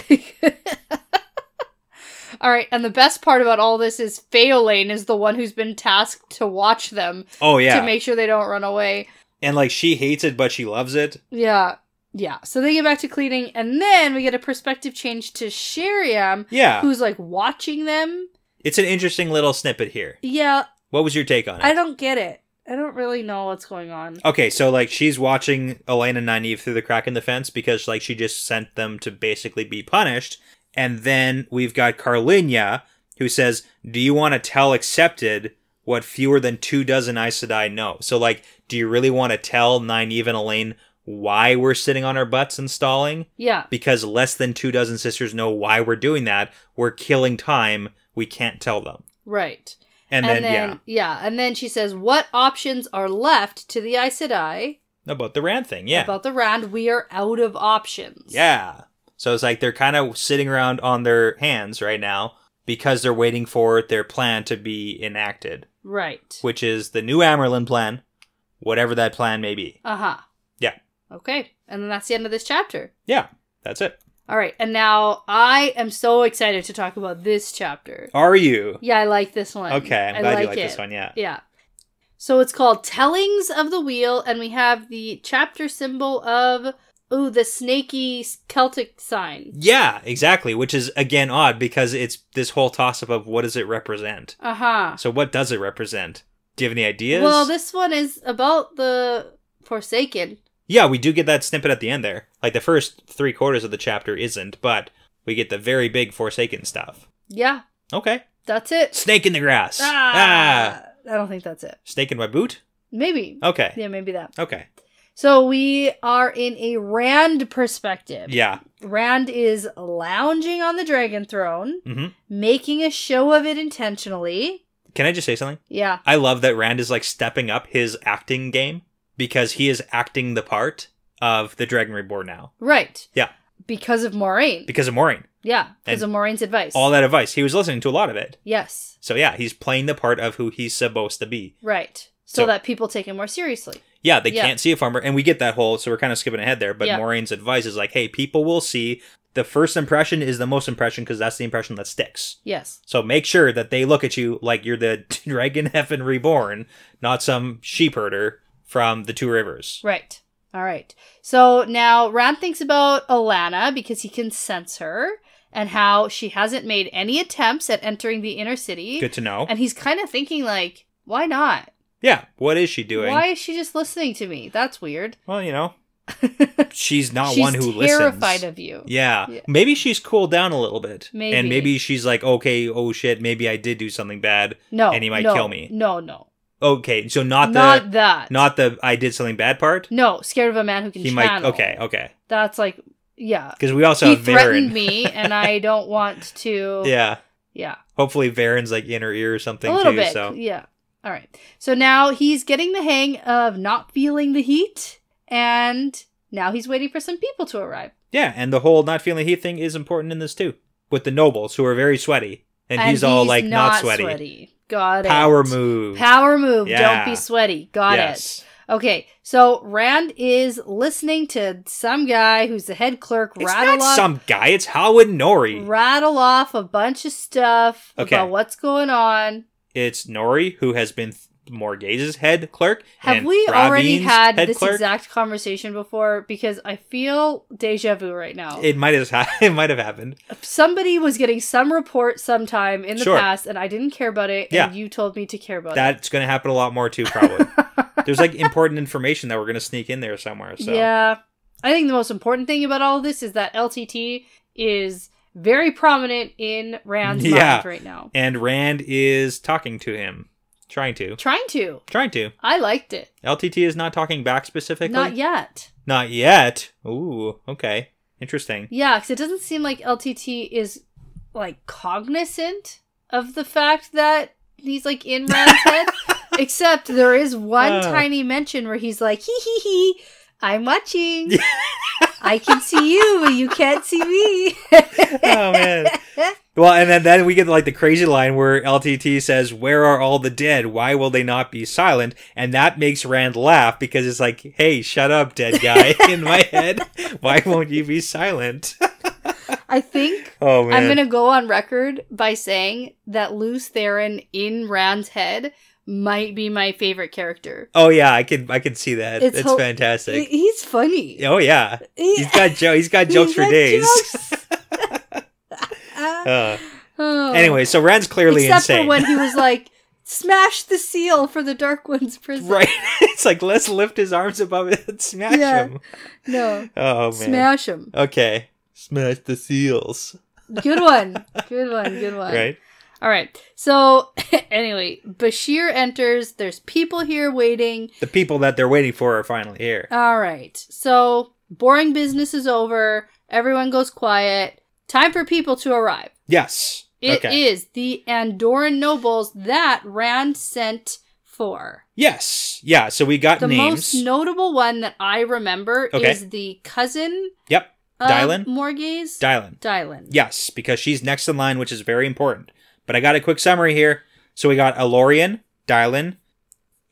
All right, and the best part about all this is Pheolane is the one who's been tasked to watch them. Oh, yeah. To make sure they don't run away. And, like, she hates it, but she loves it. Yeah. Yeah. So they get back to cleaning, and then we get a perspective change to Sheriam. Yeah. Who's, like, watching them. It's an interesting little snippet here. Yeah. What was your take on it? I don't get it. I don't really know what's going on. Okay, so, like, she's watching Elaine and Nynaeve through the crack in the fence because, like, she just sent them to basically be punished. And then we've got Carlinia, who says, do you want to tell Accepted what fewer than 24 Aes Sedai know? So, like, do you really want to tell Nynaeve and Elaine why we're sitting on our butts and stalling? Yeah. Because less than 24 sisters know why we're doing that. We're killing time. We can't tell them. Right. And then, yeah. And then she says, what options are left to the Aes Sedai? About the Rand thing, yeah. About the Rand, we are out of options. Yeah. So it's like they're kind of sitting around on their hands right now because they're waiting for their plan to be enacted. Right. Which is the new Amyrlin plan, whatever that plan may be. Uh-huh. Yeah. Okay. And then that's the end of this chapter. Yeah, that's it. All right. And now I am so excited to talk about this chapter. Are you? Yeah, I like this one. Okay, I'm glad you like this one, yeah. Yeah. So it's called Tellings of the Wheel, and we have the chapter symbol of... Ooh, the snaky Celtic sign. Yeah, exactly. Which is, again, odd because it's this whole toss-up of what does it represent. Uh-huh. So what does it represent? Do you have any ideas? Well, this one is about the Forsaken. Yeah, we do get that snippet at the end there. Like, the first 3/4 of the chapter isn't, but we get the very big Forsaken stuff. Yeah. Okay. That's it. Snake in the grass. I don't think that's it. Snake in my boot? Maybe. Okay. Yeah, maybe that. Okay. So we are in a Rand perspective. Yeah. Rand is lounging on the dragon throne, making a show of it intentionally. Can I just say something? Yeah. I love that Rand is, like, stepping up his acting game because he is acting the part of the Dragon Reborn now. Right. Yeah. Because of Moiraine. Because of Moiraine. Yeah, because of Moraine's advice. All that advice. He was listening to a lot of it. Yes. So yeah, he's playing the part of who he's supposed to be. Right. So that people take him more seriously. Yeah, they can't see a farmer. And we get that whole, so we're kind of skipping ahead there, but Moraine's advice is like, hey, people will see. The first impression is the most impression because that's the impression that sticks. Yes. So make sure that they look at you like you're the Dragon Effin' Reborn, not some sheep herder from the Two Rivers. Right. All right. So now Rand thinks about Alana because he can sense her and how she hasn't made any attempts at entering the inner city. Good to know. And he's kind of thinking like, why not? Yeah. What is she doing? Why is she just listening to me? That's weird. Well, you know, she's not one who listens. She's terrified of you. Yeah. Maybe she's cooled down a little bit. Maybe. And maybe she's like, okay, oh shit, maybe I did do something bad. No. And he might kill me. No. Okay, so not that. Not the I did something bad part? No, scared of a man who can channel. Okay. That's like, yeah. Because we also have Varen. He threatened me, and I don't want to... Yeah. Hopefully Varen's like in her ear or something a little too. bit, So. Yeah. All right. So now he's getting the hang of not feeling the heat, and now he's waiting for some people to arrive. Yeah, and the whole not feeling heat thing is important in this too. With the nobles, who are very sweaty. And he's all like, not sweaty. Got it. Power move. Yeah. Don't be sweaty. Got it. Okay, so Rand is listening to some guy who's the head clerk some guy, it's Howard Nori. Rattle off a bunch of stuff about what's going on. It's Nori, who has been Morgaze's head clerk. Have we already had this exact conversation before? Because I feel deja vu right now. It might have happened. Somebody was getting some report sometime in the past, and I didn't care about it, and you told me to care about it. That's going to happen a lot more too, probably. There's like important information that we're going to sneak in there somewhere. So. Yeah. I think the most important thing about all of this is that LTT is very prominent in Rand's mind right now. And Rand is talking to him. Trying to. I liked it. LTT is not talking back specifically? Not yet. Ooh, okay. Interesting. Yeah, because it doesn't seem like LTT is, like, cognizant of the fact that he's like in Rand's head. Except there is one tiny mention where he's like, hee, I'm watching. I can see you, but you can't see me. Oh, man. Well, and then we get like the crazy line where LTT says, where are all the dead? Why will they not be silent? And that makes Rand laugh because it's like, hey, shut up, dead guy. In my head, why won't you be silent? I think I'm going to go on record by saying that Lews Therin in Rand's head might be my favorite character. Oh yeah, I can see that. It's fantastic. He's funny. Oh yeah, he's got jokes for days. Anyway, so Rand's clearly Except insane. for when he was like, smash the seal for the Dark One's prison. Right. It's like, let's lift his arms above it and smash him. No. Oh man. Smash him. Okay. Smash the seals. Good one. Good one. Right. All right. So, anyway, Bashir enters. There's people here waiting. The people that they're waiting for are finally here. All right. So, boring business is over. Everyone goes quiet. Time for people to arrive. Yes. It is the Andorran nobles that Rand sent for. Yes. Yeah, so we got names. The most notable one that I remember is the cousin. Yep. Dylan? Morgaze? Dylan. Yes, because she's next in line, which is very important. But I got a quick summary here. So we got Elorian, Dylan,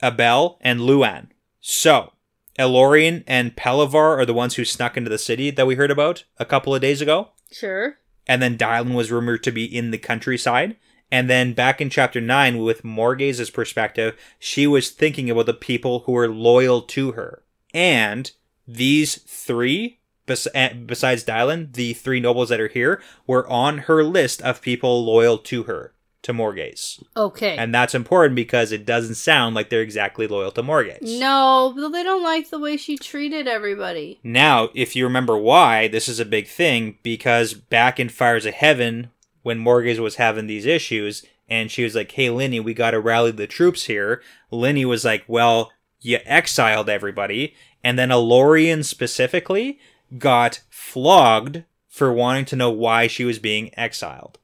Abel, and Luan. So, Elorian and Pelavar are the ones who snuck into the city that we heard about a couple of days ago. Sure. And then Dylan was rumored to be in the countryside. And then back in chapter 9, with Morgaze's perspective, she was thinking about the people who were loyal to her. And these three, besides Dylan, the three nobles that are here, were on her list of people loyal to her, to Morgaze. Okay. And that's important because it doesn't sound like they're exactly loyal to Morgaze. No, but they don't like the way she treated everybody. Now, if you remember why, this is a big thing, because back in Fires of Heaven, when Morgaze was having these issues, and she was like, hey, Linny, we gotta rally the troops here, Linny was like, well, you exiled everybody, and then Elorian specifically got flogged for wanting to know why she was being exiled.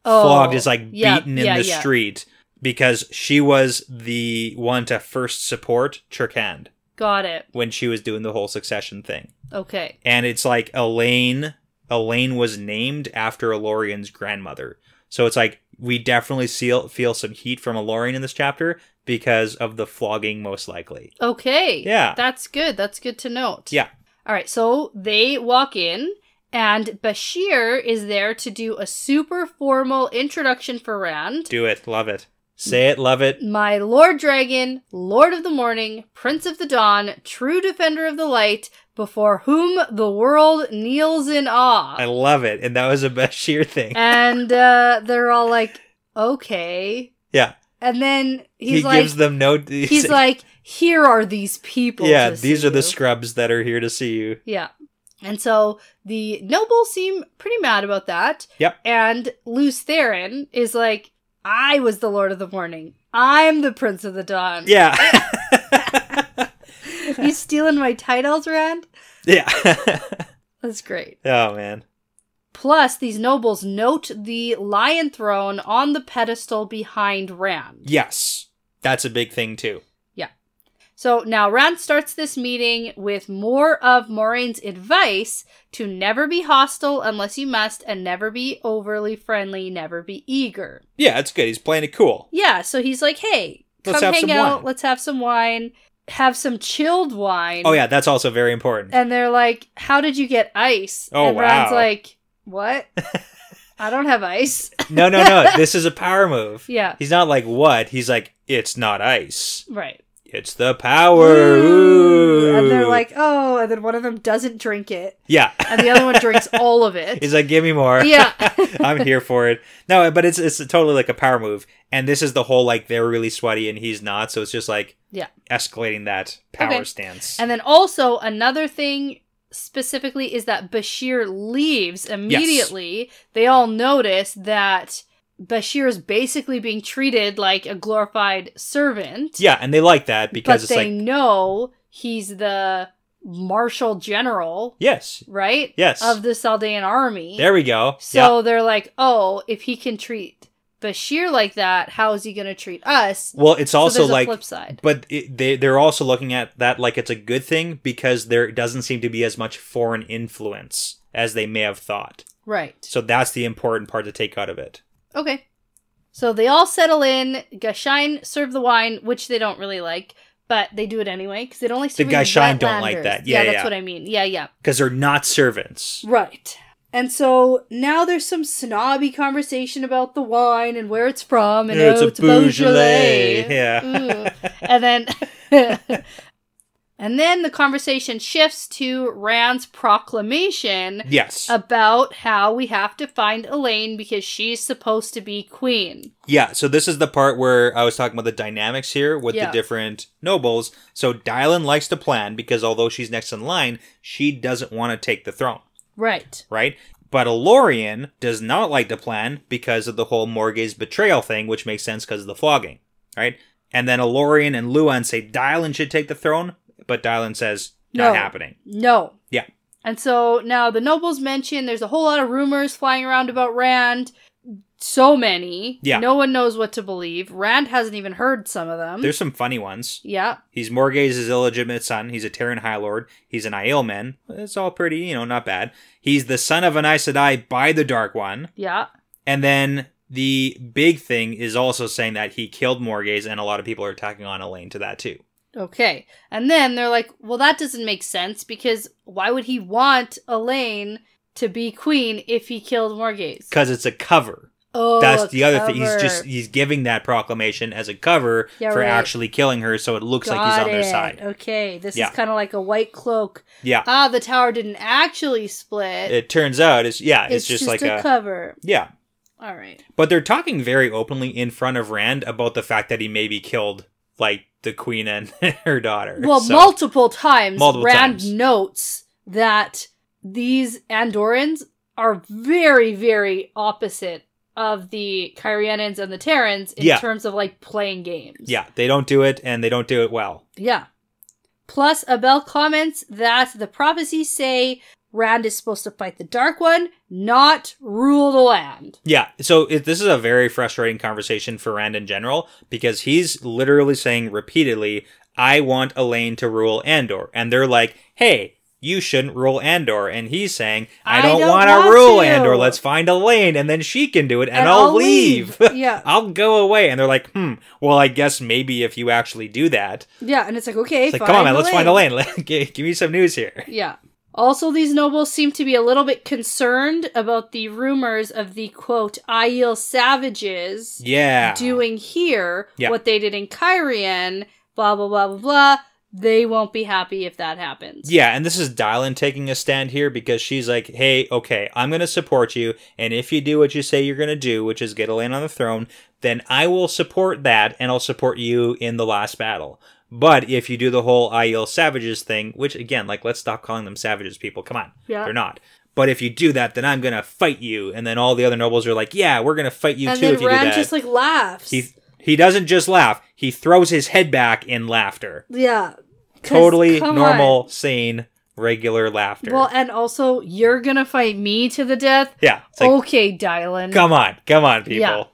Oh, flogged is like beaten in the street because she was the one to first support Cherkand. Got it. When she was doing the whole succession thing. Okay. And it's like Elaine was named after Elorian's grandmother. So it's like we definitely feel some heat from Elorian in this chapter because of the flogging most likely. Okay. Yeah. That's good. That's good to note. Yeah. All right, so they walk in, and Bashir is there to do a super formal introduction for Rand. Do it. Love it. Say it. Love it. My Lord Dragon, Lord of the Morning, Prince of the Dawn, true defender of the light, before whom the world kneels in awe. I love it. And that was a Bashir thing. And they're all like, okay. Yeah. And then he gives them no... He's like, here are these people. Yeah, these are the scrubs that are here to see you. Yeah. And so the nobles seem pretty mad about that. Yep. And Lews Therin is like, I was the Lord of the Morning. I'm the Prince of the Dawn. Yeah. You stealing my titles, Rand? Yeah. That's great. Oh, man. Plus, these nobles note the lion throne on the pedestal behind Rand. Yes. That's a big thing, too. Yeah. So now Rand starts this meeting with more of Moraine's advice to never be hostile unless you must, and never be overly friendly, never be eager. Yeah, it's good. He's playing it cool. Yeah, so he's like, hey, come hang out, let's have some wine. Have some chilled wine. Oh, yeah, that's also very important. And they're like, how did you get ice? Oh, and Rand's like, what? I don't have ice. No. This is a power move. Yeah. He's not like, what? He's like, it's not ice. Right. It's the power. Ooh. And they're like, oh, and then one of them doesn't drink it. Yeah. And the other one drinks all of it. He's like, give me more. Yeah. I'm here for it. No, but it's totally like a power move. And this is the whole, like, they're really sweaty and he's not. So it's just like escalating that power stance. And then also another thing specifically is that Bashir leaves immediately. Yes. They all notice that Bashir is basically being treated like a glorified servant. Yeah, and they like that because they know he's the Marshal General. Yes. Right? Yes. Of the Saldaean army. There we go. So they're like, oh, if he can treat Bashir like that, how is he going to treat us? Well, it's also so like, flip side. But they're also looking at that like it's a good thing because there doesn't seem to be as much foreign influence as they may have thought. Right. So that's the important part to take out of it. Okay. So they all settle in. Gashain serve the wine, which they don't really like, but they do it anyway because it only serve the Gashain don't like that. Yeah, that's what I mean. Yeah. Because they're not servants. Right. And so now there's some snobby conversation about the wine and where it's from, and it's a Beaujolais. Yeah. And then and then the conversation shifts to Rand's proclamation. Yes. About how we have to find Elaine because she's supposed to be queen. Yeah, so this is the part where I was talking about the dynamics here with the different nobles. So Dylan likes to plan because although she's next in line, she doesn't want to take the throne. Right. Right? But Elorian does not like to plan because of the whole Morgaze betrayal thing, which makes sense because of the flogging. Right? And then Elorian and Luan say Dylan should take the throne, but Dylan says, not happening. No. Yeah. And so now the nobles mention there's a whole lot of rumors flying around about Rand. So many. Yeah. No one knows what to believe. Rand hasn't even heard some of them. There's some funny ones. Yeah. He's Morgaze's illegitimate son. He's a Terran High Lord. He's an Aielman. It's all pretty, not bad. He's the son of an Aes Sedai by the Dark One. Yeah. And then the big thing is also saying that he killed Morgaze, and a lot of people are attacking on Elaine to that too. Okay. And then they're like, well, that doesn't make sense because why would he want Elaine to be queen if he killed Morgaze? Because it's a cover. Oh, that's the other thing. cover. He's giving that proclamation as a cover for actually killing her, so it looks like he's on their side. Okay, this is kind of like a white cloak. Yeah. The tower didn't actually split. It turns out it's just like a cover. Yeah. All right. But they're talking very openly in front of Rand about the fact that he maybe killed like the queen and her daughter. Well, multiple times. Rand times. notes that these Andorans are very, very opposite of the Kyrianans and the Terrans in terms of like playing games. Yeah, they don't do it and they don't do it well. Yeah. Plus, Abel comments that the prophecies say Rand is supposed to fight the Dark One, not rule the land. Yeah, so this is a very frustrating conversation for Rand in general because he's literally saying repeatedly, I want Elaine to rule Andor. And they're like, hey, you shouldn't rule Andor. And he's saying, I don't want to rule Andor. Let's find Elaine and then she can do it and I'll leave. Yeah. I'll go away. And they're like, well, I guess maybe if you actually do that. Yeah, and it's like, okay, it's like, come on, man, let's find Elaine. Give me some news here. Yeah. Also, these nobles seem to be a little bit concerned about the rumors of the, quote, Aiel savages doing here what they did in Kyrian, blah, blah, blah, blah, blah. They won't be happy if that happens. Yeah, and this is Dylan taking a stand here because she's like, hey, okay, I'm going to support you, and if you do what you say you're going to do, which is get Elaine on the throne, then I will support that, and I'll support you in the last battle. But if you do the whole Aiel savages thing, which, again, like, let's stop calling them savages, people. Come on. Yeah. They're not. But if you do that, then I'm going to fight you. And then all the other nobles are like, yeah, we're going to fight you too if you do that. And then Rand just, like, laughs. He doesn't just laugh. He throws his head back in laughter. Yeah. Totally normal, sane, regular laughter. Well, and also, you're going to fight me to the death? Yeah. Like, okay, Dylan. Come on, people. Yeah.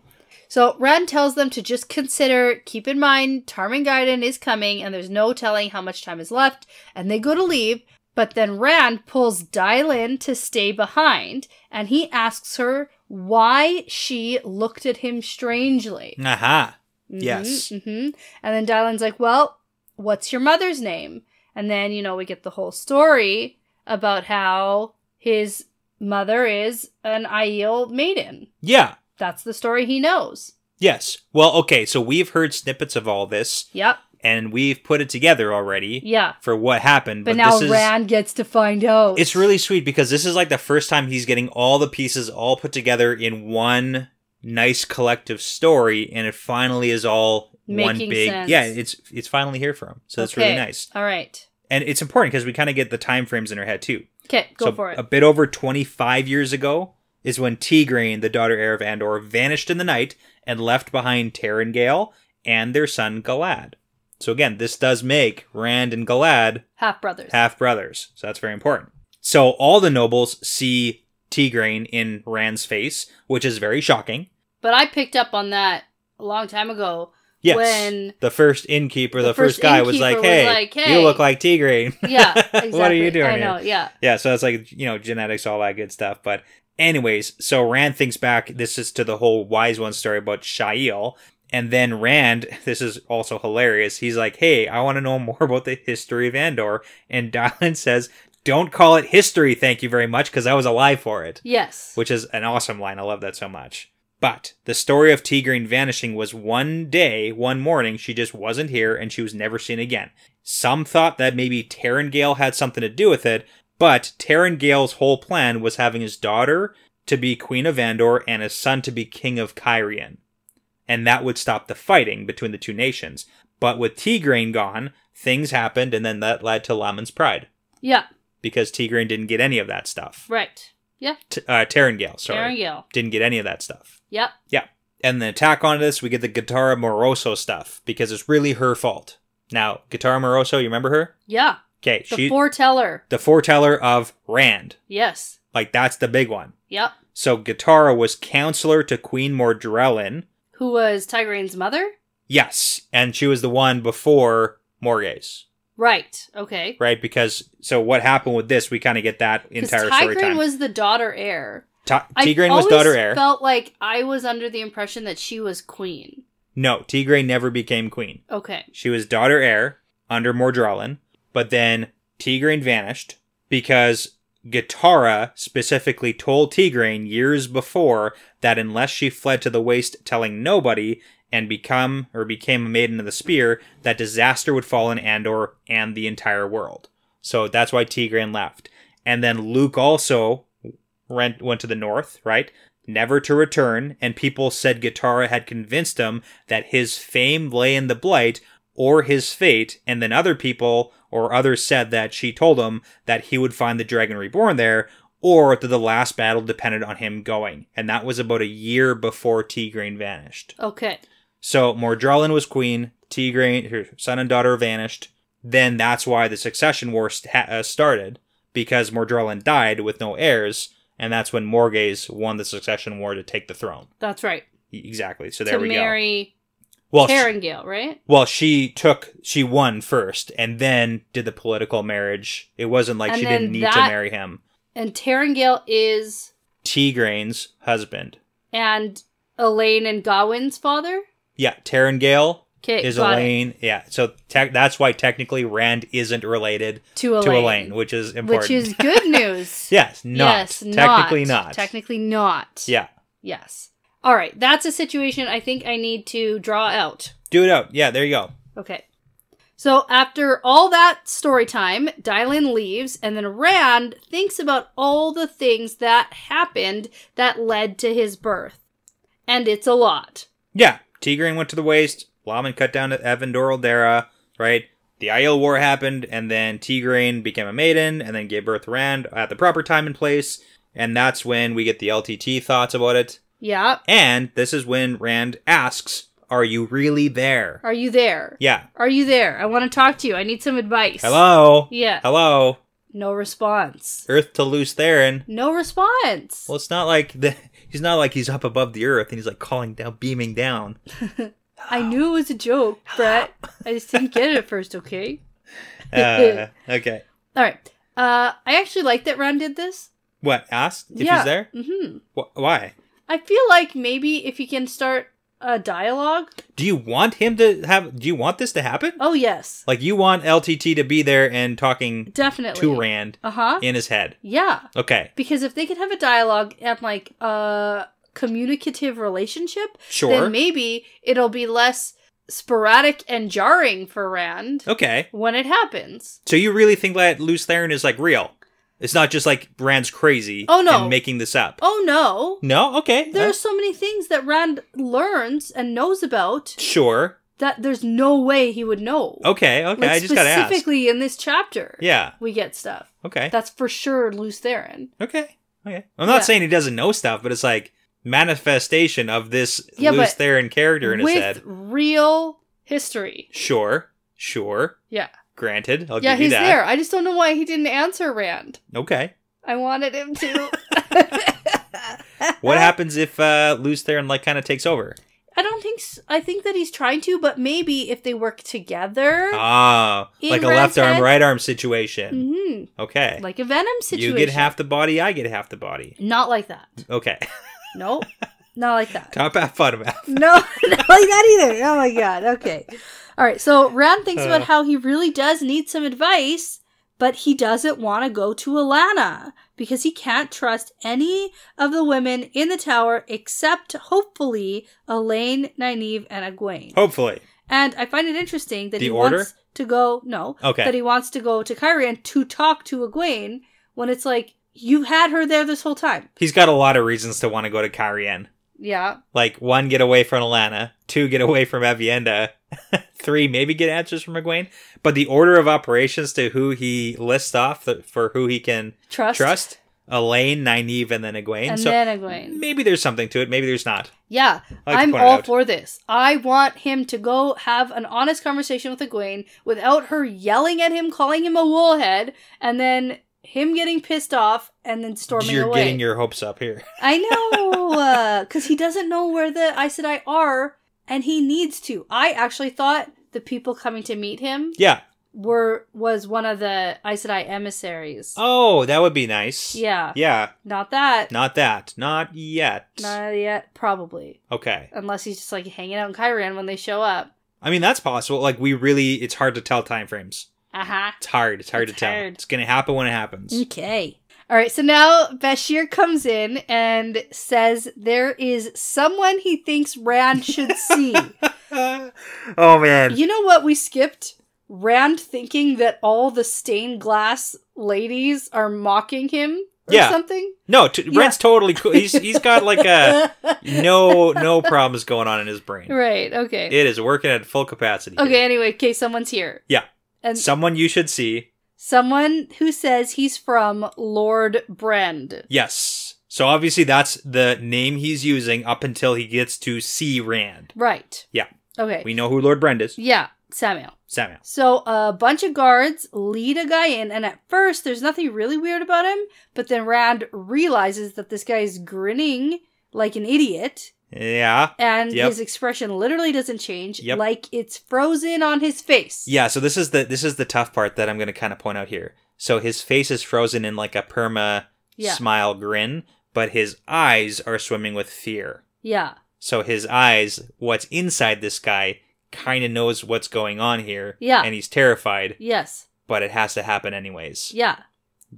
So Rand tells them to just keep in mind, Tarmangaiden is coming, and there's no telling how much time is left, and they go to leave, but then Rand pulls Dylan to stay behind, and he asks her why she looked at him strangely. Aha. Yes. And then Dylan's like, well, what's your mother's name? And then, we get the whole story about how his mother is an Aiel maiden. Yeah. That's the story he knows. Yes. Well, okay, so we've heard snippets of all this. Yep. And we've put it together already. Yeah. For what happened. But now Rand gets to find out. It's really sweet because this is like the first time he's getting all the pieces all put together in one nice collective story, and it finally is all making one big sense. Yeah, it's finally here for him. So that's really nice. All right. And it's important because we kind of get the time frames in our head too. Okay, go for it. A bit over 25 years ago is when Tigraine, the daughter heir of Andor, vanished in the night and left behind Tarangale and their son Galad. So again, this does make Rand and Galad half-brothers. So that's very important. So all the nobles see Tigraine in Rand's face, which is very shocking. But I picked up on that a long time ago. Yes. When the first innkeeper, the first guy was like, hey, you look like Tigraine. Yeah, exactly. What are you doing I here? know, yeah. Yeah, so it's like, genetics, all that good stuff. But anyways, so Rand thinks back, this is to the whole Wise One story about Shael. And then Rand, this is also hilarious, he's like, hey, I want to know more about the history of Andor. And Dylan says, don't call it history, thank you very much, because I was alive for it. Yes. Which is an awesome line. I love that so much. But the story of Tigraine vanishing was one morning, she just wasn't here and she was never seen again. Some thought that maybe Tarangale had something to do with it, but Tarangale's whole plan was having his daughter to be Queen of Andor and his son to be King of Cairhien. And that would stop the fighting between the two nations. But with Tigraine gone, things happened and then that led to Laman's pride. Yeah. Because Tigraine didn't get any of that stuff. Right. Yeah. Tarangale, sorry. Tarangale. Didn't get any of that stuff. Yep. Yeah. And then tack on this, we get the Guitarra Moroso stuff, because it's really her fault. Now, Guitarra Moroso, you remember her? Yeah. Okay. The foreteller. The foreteller of Rand. Yes. Like, that's the big one. Yep. So, Guitarra was counselor to Queen Mordrellin. Who was Tigraine's mother? Yes. And she was the one before Morgase. Right. Okay. Right? Because, so what happened with this, we kind of get that entire story time. Tigraine was the daughter heir. Tigraine was daughter heir. I felt like I was under the impression that she was queen. No, Tigraine never became queen. Okay. She was daughter heir under Mordrellin, but then Tigraine vanished because Guitarra specifically told Tigraine years before that unless she fled to the Waste telling nobody and became a Maiden of the Spear, that disaster would fall on Andor and the entire world. So that's why Tigraine left. And then Luke also went to the north, right? Never to return, and people said Guitarra had convinced him that his fame lay in the Blight or his fate, and then other people or others said that she told him that he would find the Dragon Reborn there, or that the last battle depended on him going. And that was about a year before Tigraine vanished. Okay. So Mordrellin was queen, Tigraine, her son and daughter, vanished. Then that's why the succession war started, because Mordrellin died with no heirs. And that's when Morgase won the succession war to take the throne. That's right. Exactly. So there we go. To marry Tarangale, right? Well, she won first and then did the political marriage. It wasn't like she didn't need to marry him. And Tarangale is Tigraine's husband. And Elaine and Gawain's father? Yeah, Tarangale is Elaine. It. Yeah, so that's why technically Rand isn't related to Elaine, which is important. Which is good news. Yes, technically not. Technically not. Yeah. Yes. All right, that's a situation I think I need to draw out. Do it out. Yeah, there you go. Okay. So after all that story time, Dylan leaves, and then Rand thinks about all the things that happened that led to his birth. And it's a lot. Yeah. Tigraine went to the Waste. Laman cut down to Evandor Dara, right? The Aiel War happened, and then Tigraine became a maiden, and then gave birth to Rand at the proper time and place. And that's when we get the LTT thoughts about it. Yeah. And this is when Rand asks, are you really there? Are you there? Yeah. Are you there? I want to talk to you. I need some advice. Hello? Yeah. Hello? No response. Earth to Lews Therin. No response. Well, it's not like he's up above the earth and he's like calling down, beaming down. I knew it was a joke, Brett. I just didn't get it at first, okay? Okay. All right. I actually like that Rand did this. What? Asked if he's there? Mm-hmm. Why? I feel like maybe if you can start a dialogue. Do you want this to happen? Oh, yes. Like you want LTT to be there and talking definitely to Rand in his head? Yeah. Okay. Because if they could have a dialogue and like communicative relationship, sure, then maybe it'll be less sporadic and jarring for Rand. Okay. When it happens. So you really think that Lews Therin is like real? It's not just like Rand's crazy and making this up. Oh, no. No? Okay. There are so many things that Rand learns and knows about. Sure. That there's no way he would know. Okay. Like I just gotta ask. Specifically in this chapter. Yeah. We get stuff. Okay. That's for sure Lews Therin. Okay. I'm not saying he doesn't know stuff, but it's like manifestation of this Lews Therin character in his head. With real history. Sure. Yeah. Granted, I'll give you that. Yeah, he's there. I just don't know why he didn't answer Rand. Okay. I wanted him to. What happens if Luther and kind of takes over? I don't think so. I think that he's trying to, but maybe if they work together. Ah, like a left arm, right arm situation. Mm-hmm. Okay. Like a Venom situation. You get half the body, I get half the body. Not like that. Okay. Nope. Not like that. Top half, bottom half. No, not like that either. Oh my god. Okay. All right. So Rand thinks about how he really does need some advice, but he doesn't want to go to Alana because he can't trust any of the women in the tower except, hopefully, Elaine, Nynaeve, and Egwene. Hopefully. And I find it interesting that he wants to go, that he wants to go to Cairhien to talk to Egwene when it's like, you had her there this whole time. He's got a lot of reasons to want to go to Cairhien. Yeah. Like, 1, get away from Alana. 2, get away from Avienda. 3, maybe get answers from Egwene. But the order of operations to who he lists off for who he can trust Elaine, Nynaeve, and then Egwene. And then Egwene. Maybe there's something to it. Maybe there's not. Yeah. I'm all for this. I want him to go have an honest conversation with Egwene without her yelling at him, calling him a woolhead, and then him getting pissed off and then storming away. You're getting your hopes up here. I know, because he doesn't know where the Aes Sedai are, and he needs to. I actually thought the people coming to meet him was one of the Aes Sedai emissaries. Oh, that would be nice. Yeah. Yeah. Not that. Not yet. Not yet, probably. Okay. Unless he's just hanging out in Cairhien when they show up. I mean, that's possible. It's hard to tell time frames. Uh-huh. It's hard to tell. It's going to happen when it happens. Okay. All right, so now Bashir comes in and says there is someone he thinks Rand should see. Oh, man. You know what we skipped? Rand thinking that all the stained glass ladies are mocking him or something? No, Rand's totally cool. He's got no problems going on in his brain. Right, okay. It is working at full capacity. Okay, anyway, someone's here. Yeah. And someone you should see. Someone who says he's from Lord Brend. Yes. So obviously that's the name he's using up until he gets to see Rand. Right. Yeah. Okay. We know who Lord Brend is. Yeah. Samuel. So a bunch of guards lead a guy in, and at first there's nothing really weird about him, but then Rand realizes that this guy is grinning like an idiot. Yeah. And his expression literally doesn't change, like it's frozen on his face. Yeah, so this is the tough part that I'm going to kind of point out here. So his face is frozen in like a perma smile grin, but his eyes are swimming with fear. Yeah. So his eyes, what's inside this guy, kind of knows what's going on here. Yeah. And he's terrified. Yes. But it has to happen anyways. Yeah.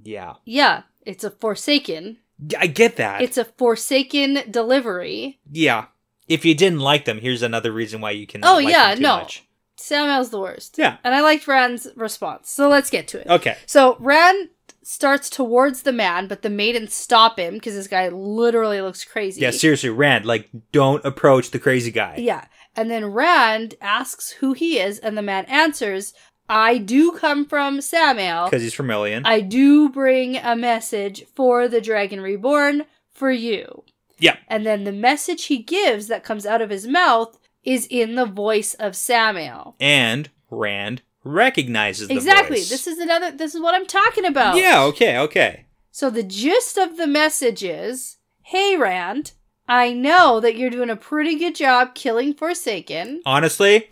Yeah. Yeah. It's a Forsaken. I get that. It's a Forsaken delivery. Yeah. If you didn't like them, here's another reason why you can like them too much. Samuel's the worst. Yeah. And I liked Rand's response. So let's get to it. Okay. So Rand starts towards the man, but the maidens stop him because this guy literally looks crazy. Yeah, seriously, Rand, don't approach the crazy guy. Yeah. And then Rand asks who he is, and the man answers, I do come from Samael. Because he's from Ilion. I do bring a message for the Dragon Reborn for you. Yeah. And then the message he gives that comes out of his mouth is in the voice of Samael. And Rand recognizes the exactly. voice. This is what I'm talking about. Yeah, okay. So the gist of the message is, hey Rand, I know that you're doing a pretty good job killing Forsaken. Honestly,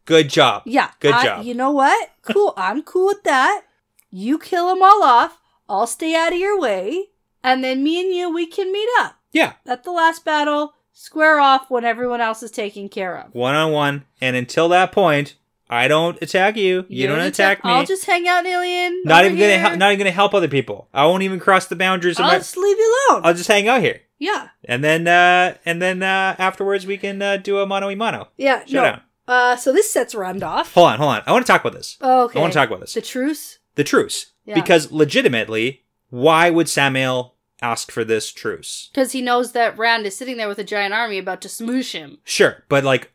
good job. Yeah. Good job. You know what? Cool. I'm cool with that. You kill them all off. I'll stay out of your way. And then me and you, we can meet up. Yeah. At the last battle, square off when everyone else is taken care of. 1-on-1. And until that point, I don't attack you. You don't attack me. I'll just hang out in Ilion. Not even gonna help other people. I won't even cross the boundaries. I'll just leave you alone. I'll just hang out here. Yeah. And then afterwards we can do a mano-a-mano. Yeah. Showdown. No. So this sets Rand off. Hold on. I want to talk about this. Okay. I want to talk about this. The truce? The truce. Yeah. Because legitimately, why would Samael ask for this truce? Because he knows that Rand is sitting there with a giant army about to smoosh him. Sure, but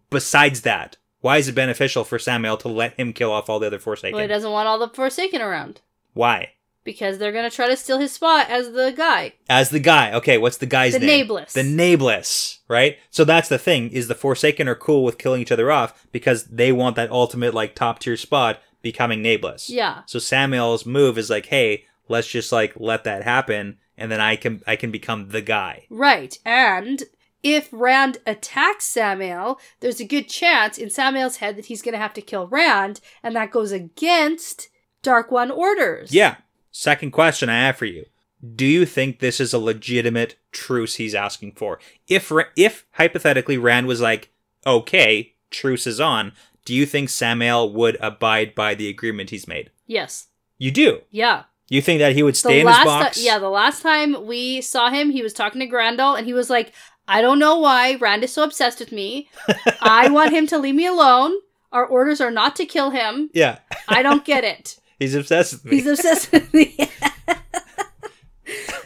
besides that, why is it beneficial for Samael to let him kill off all the other Forsaken? Well, he doesn't want all the Forsaken around. Why? Because they're going to try to steal his spot as the guy. As the guy. Okay, what's the guy's name? The Nameless, right? So that's the thing, is the Forsaken are cool with killing each other off because they want that ultimate, top tier spot becoming Nameless. Yeah. So Samael's move is hey, let's just, let that happen, and then I can become the guy. Right. And if Rand attacks Samael, there's a good chance in Samael's head that he's going to have to kill Rand, and that goes against Dark One orders. Yeah. Second question I have for you. Do you think this is a legitimate truce he's asking for? If hypothetically Rand was like, okay, truce is on, do you think Samael would abide by the agreement he's made? Yes. You do? Yeah. You think that he would stay in his box? The last time we saw him, he was talking to Grendel, and he was like, I don't know why Rand is so obsessed with me. I want him to leave me alone. Our orders are not to kill him. Yeah. I don't get it. He's obsessed with me. He's obsessed with me.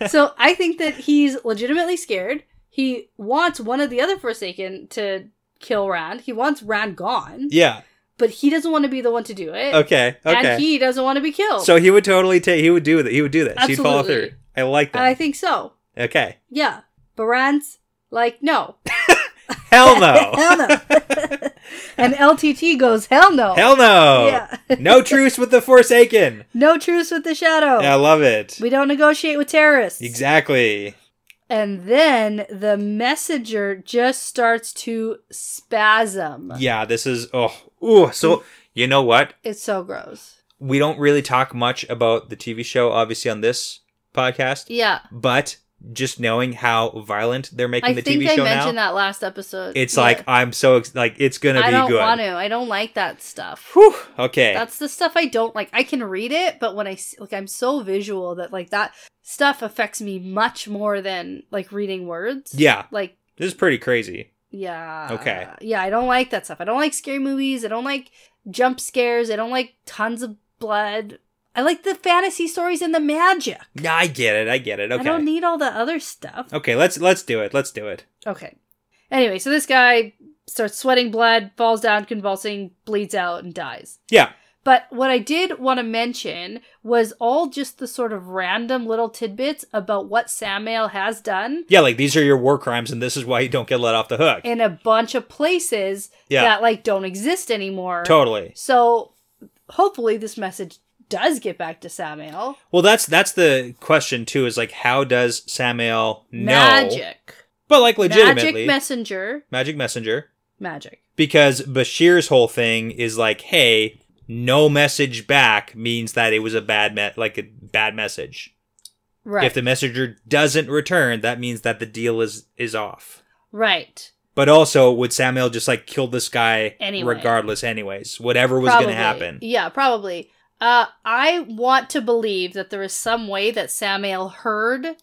So I think that he's legitimately scared. He wants one of the other Forsaken to kill Rand. He wants Rand gone. Yeah. But he doesn't want to be the one to do it. Okay. And he doesn't want to be killed. So he would totally he would do that. He would do this. Absolutely. He'd follow through. I like that. I think so. Okay. Yeah. But Rand's like, no. Hell no. Hell no. And LTT goes, hell no. Hell no. Yeah. No truce with the Forsaken. No truce with the Shadow. Yeah, I love it. We don't negotiate with terrorists. Exactly. And then the messenger just starts to spasm. Yeah, this is, so you know what? It's so gross. We don't really talk much about the TV show, obviously, on this podcast. Yeah. But just knowing how violent they're making the TV show now. I think I mentioned that last episode. It's like, I'm so, like, it's gonna be good. I don't want to. I don't like that stuff. Whew, okay. That's the stuff I don't like. I can read it, but when I'm so visual that, like, that stuff affects me much more than, like, reading words. Yeah. Like, this is pretty crazy. Yeah. Okay. Yeah, I don't like that stuff. I don't like scary movies. I don't like jump scares. I don't like tons of blood. I like the fantasy stories and the magic. Yeah, I get it. Okay. I don't need all the other stuff. Okay, let's do it. Let's do it. Okay. Anyway, so this guy starts sweating blood, falls down, convulsing, bleeds out, and dies. Yeah. But what I did want to mention was all just the sort of random little tidbits about what Samael has done. Yeah, like, these are your war crimes, and this is why you don't get let off the hook. In a bunch of places that, like, don't exist anymore. Totally. So, hopefully this message does get back to Samael. Well, that's the question, too, is, like, how does Samael know? Magic. But, like, legitimately. Magic messenger. Magic. Because Bashir's whole thing is, like, hey, no message back means that it was a bad message. Right. If the messenger doesn't return, that means that the deal is off. Right. But also, would Samael just, like, kill this guy regardless anyways? Whatever was going to happen. Yeah, probably. I want to believe that there is some way that Samael heard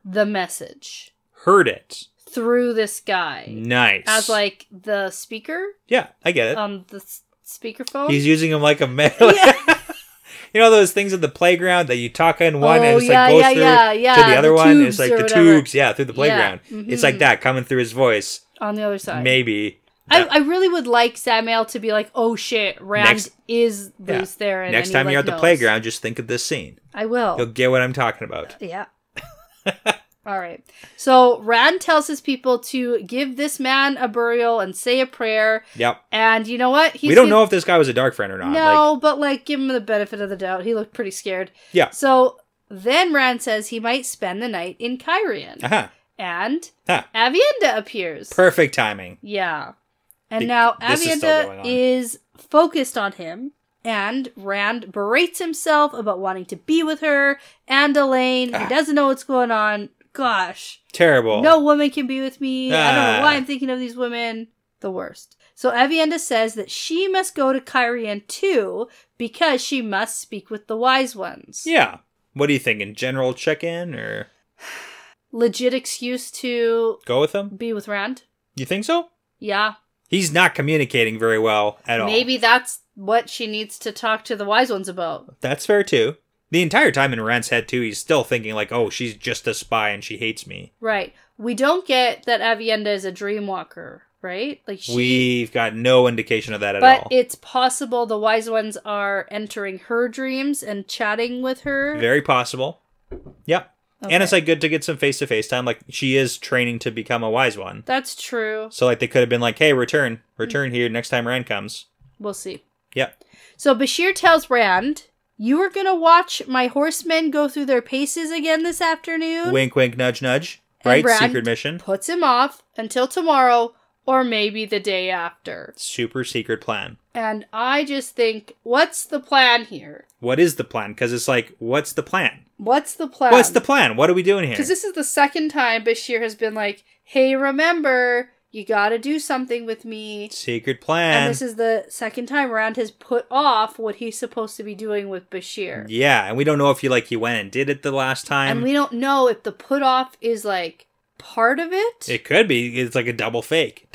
the message. Heard it. Through this guy. Nice. As, like, the speaker? Yeah, I get it. On the speakerphone? He's using him like a yeah. You know those things at the playground that you talk in one and it's like goes through to the other one? It's like the tubes, through the playground. Yeah. Mm-hmm. It's like that coming through his voice. On the other side. Maybe. I really would like Samael to be like, oh shit, Rand is loose there. And next time you're at the playground, just think of this scene. I will. You'll get what I'm talking about. Yeah. All right. So Rand tells his people to give this man a burial and say a prayer. Yep. And you know what? We don't know if this guy was a dark friend or not. No, but like give him the benefit of the doubt. He looked pretty scared. Yeah. So then Rand says he might spend the night in Cairhien. Uh-huh. And Aviendha appears. Perfect timing. Yeah. And now Aviendha is focused on him. And Rand berates himself about wanting to be with her and Elaine. He doesn't know what's going on. Gosh. Terrible. No woman can be with me. I don't know why I'm thinking of these women. The worst. So Aviendha says that she must go to Cairhien too because she must speak with the wise ones. Yeah. What are you thinking? General check-in or? Legit excuse to go with him? Be with Rand. You think so? Yeah. He's not communicating very well at all. Maybe that's what she needs to talk to the wise ones about. That's fair too. The entire time in Rand's head, too, he's still thinking, like, oh, she's just a spy and she hates me. Right. We don't get that Aviendha is a dreamwalker, right? Like we've got no indication of that at all. But it's possible the wise ones are entering her dreams and chatting with her. Very possible. Yep. Okay. And it's, like, good to get some face-to-face time. Like, she is training to become a wise one. That's true. So, like, they could have been like, hey, return here next time Rand comes. We'll see. Yep. So Bashir tells Rand You are going to watch my horsemen go through their paces again this afternoon. Wink, wink, nudge, nudge. Right? Brad Secret mission. Puts him off until tomorrow or maybe the day after. Super secret plan. And I just think, what's the plan here? What is the plan? Because it's like, what's the plan? What's the plan? What's the plan? What are we doing here? Because this is the second time Bashir has been like, hey, remember, you gotta do something with me. Secret plan. And this is the second time Rand has put off what he's supposed to be doing with Bashir. Yeah, and we don't know if he went and did it the last time. And we don't know if the put off is like part of it. It could be. It's like a double fake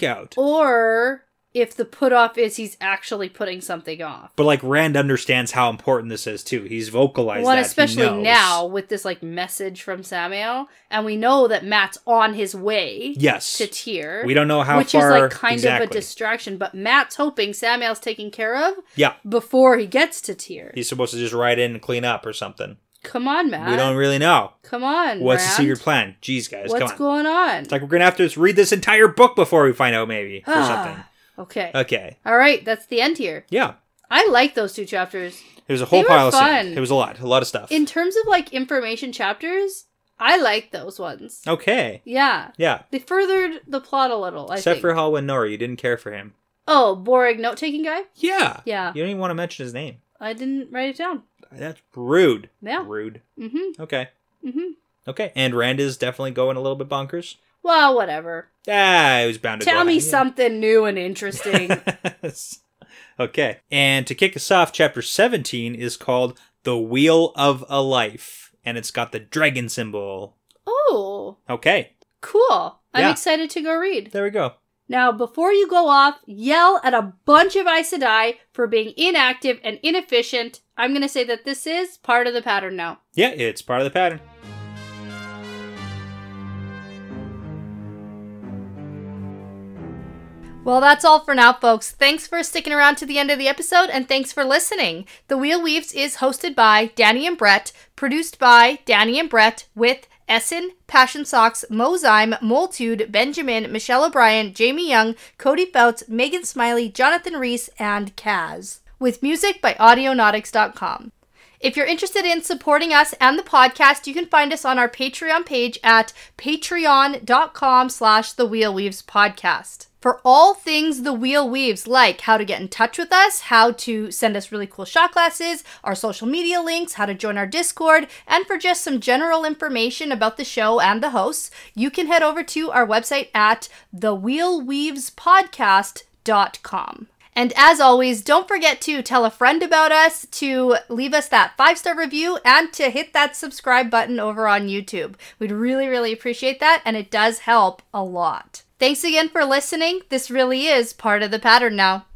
out. Or if the put off is he's actually putting something off. But like Rand understands how important this is too. He's vocalized that. Especially now with this like message from Samuel, and we know that Matt's on his way. Yes. To Tyr. We don't know how which far. Which is like kind exactly. of a distraction, but Matt's hoping Samuel's taken care of. Yeah. Before he gets to Tyr. He's supposed to just ride in and clean up or something. Come on, Matt. We don't really know. Come on, What's Rand? the secret plan? Jeez, guys, come on. What's going on? It's like we're gonna have to read this entire book before we find out, maybe, or something. Okay. All right, that's the end here. Yeah. I like those 2 chapters. There's a whole pile of sand. It was a lot of stuff. In terms of like information chapters, I like those ones. Okay. Yeah. Yeah. They furthered the plot a little, Except for Halwyn Nora, you didn't care for him. Oh, boring note-taking guy? Yeah. Yeah. You don't even want to mention his name. I didn't write it down. That's rude. Yeah. Rude. Mm-hmm. Okay. Mm-hmm. Okay. And Rand is definitely going a little bit bonkers. Well, whatever. It was bound to go Tell me ahead. something new and interesting. Okay. And to kick us off, chapter 17 is called The Wheel of a Life. And it's got the dragon symbol. Oh. Okay. Cool. I'm Yeah. excited to go read. There we go. Now, before you go off, yell at a bunch of Aes Sedai for being inactive and inefficient. I'm going to say that this is part of the pattern now. Yeah, it's part of the pattern. Well, that's all for now, folks. Thanks for sticking around to the end of the episode, and thanks for listening. The Wheel Weaves is hosted by Dani and Brett, produced by Dani and Brett, with Essen, Passion Socks, Mozyme, Moltude, Benjamin, Michelle O'Brien, Jamie Young, Cody Fouts, Megan Smiley, Jonathan Reese, and Kaz. With music by Audionautics.com. If you're interested in supporting us and the podcast, you can find us on our Patreon page at patreon.com/thewheelweavespodcast. For all things The Wheel Weaves, like how to get in touch with us, how to send us really cool shot glasses, our social media links, how to join our Discord, and for just some general information about the show and the hosts, you can head over to our website at thewheelweavespodcast.com. And as always, don't forget to tell a friend about us, to leave us that 5-star review, and to hit that subscribe button over on YouTube. We'd really, really appreciate that, and it does help a lot. Thanks again for listening. This really is part of the pattern now.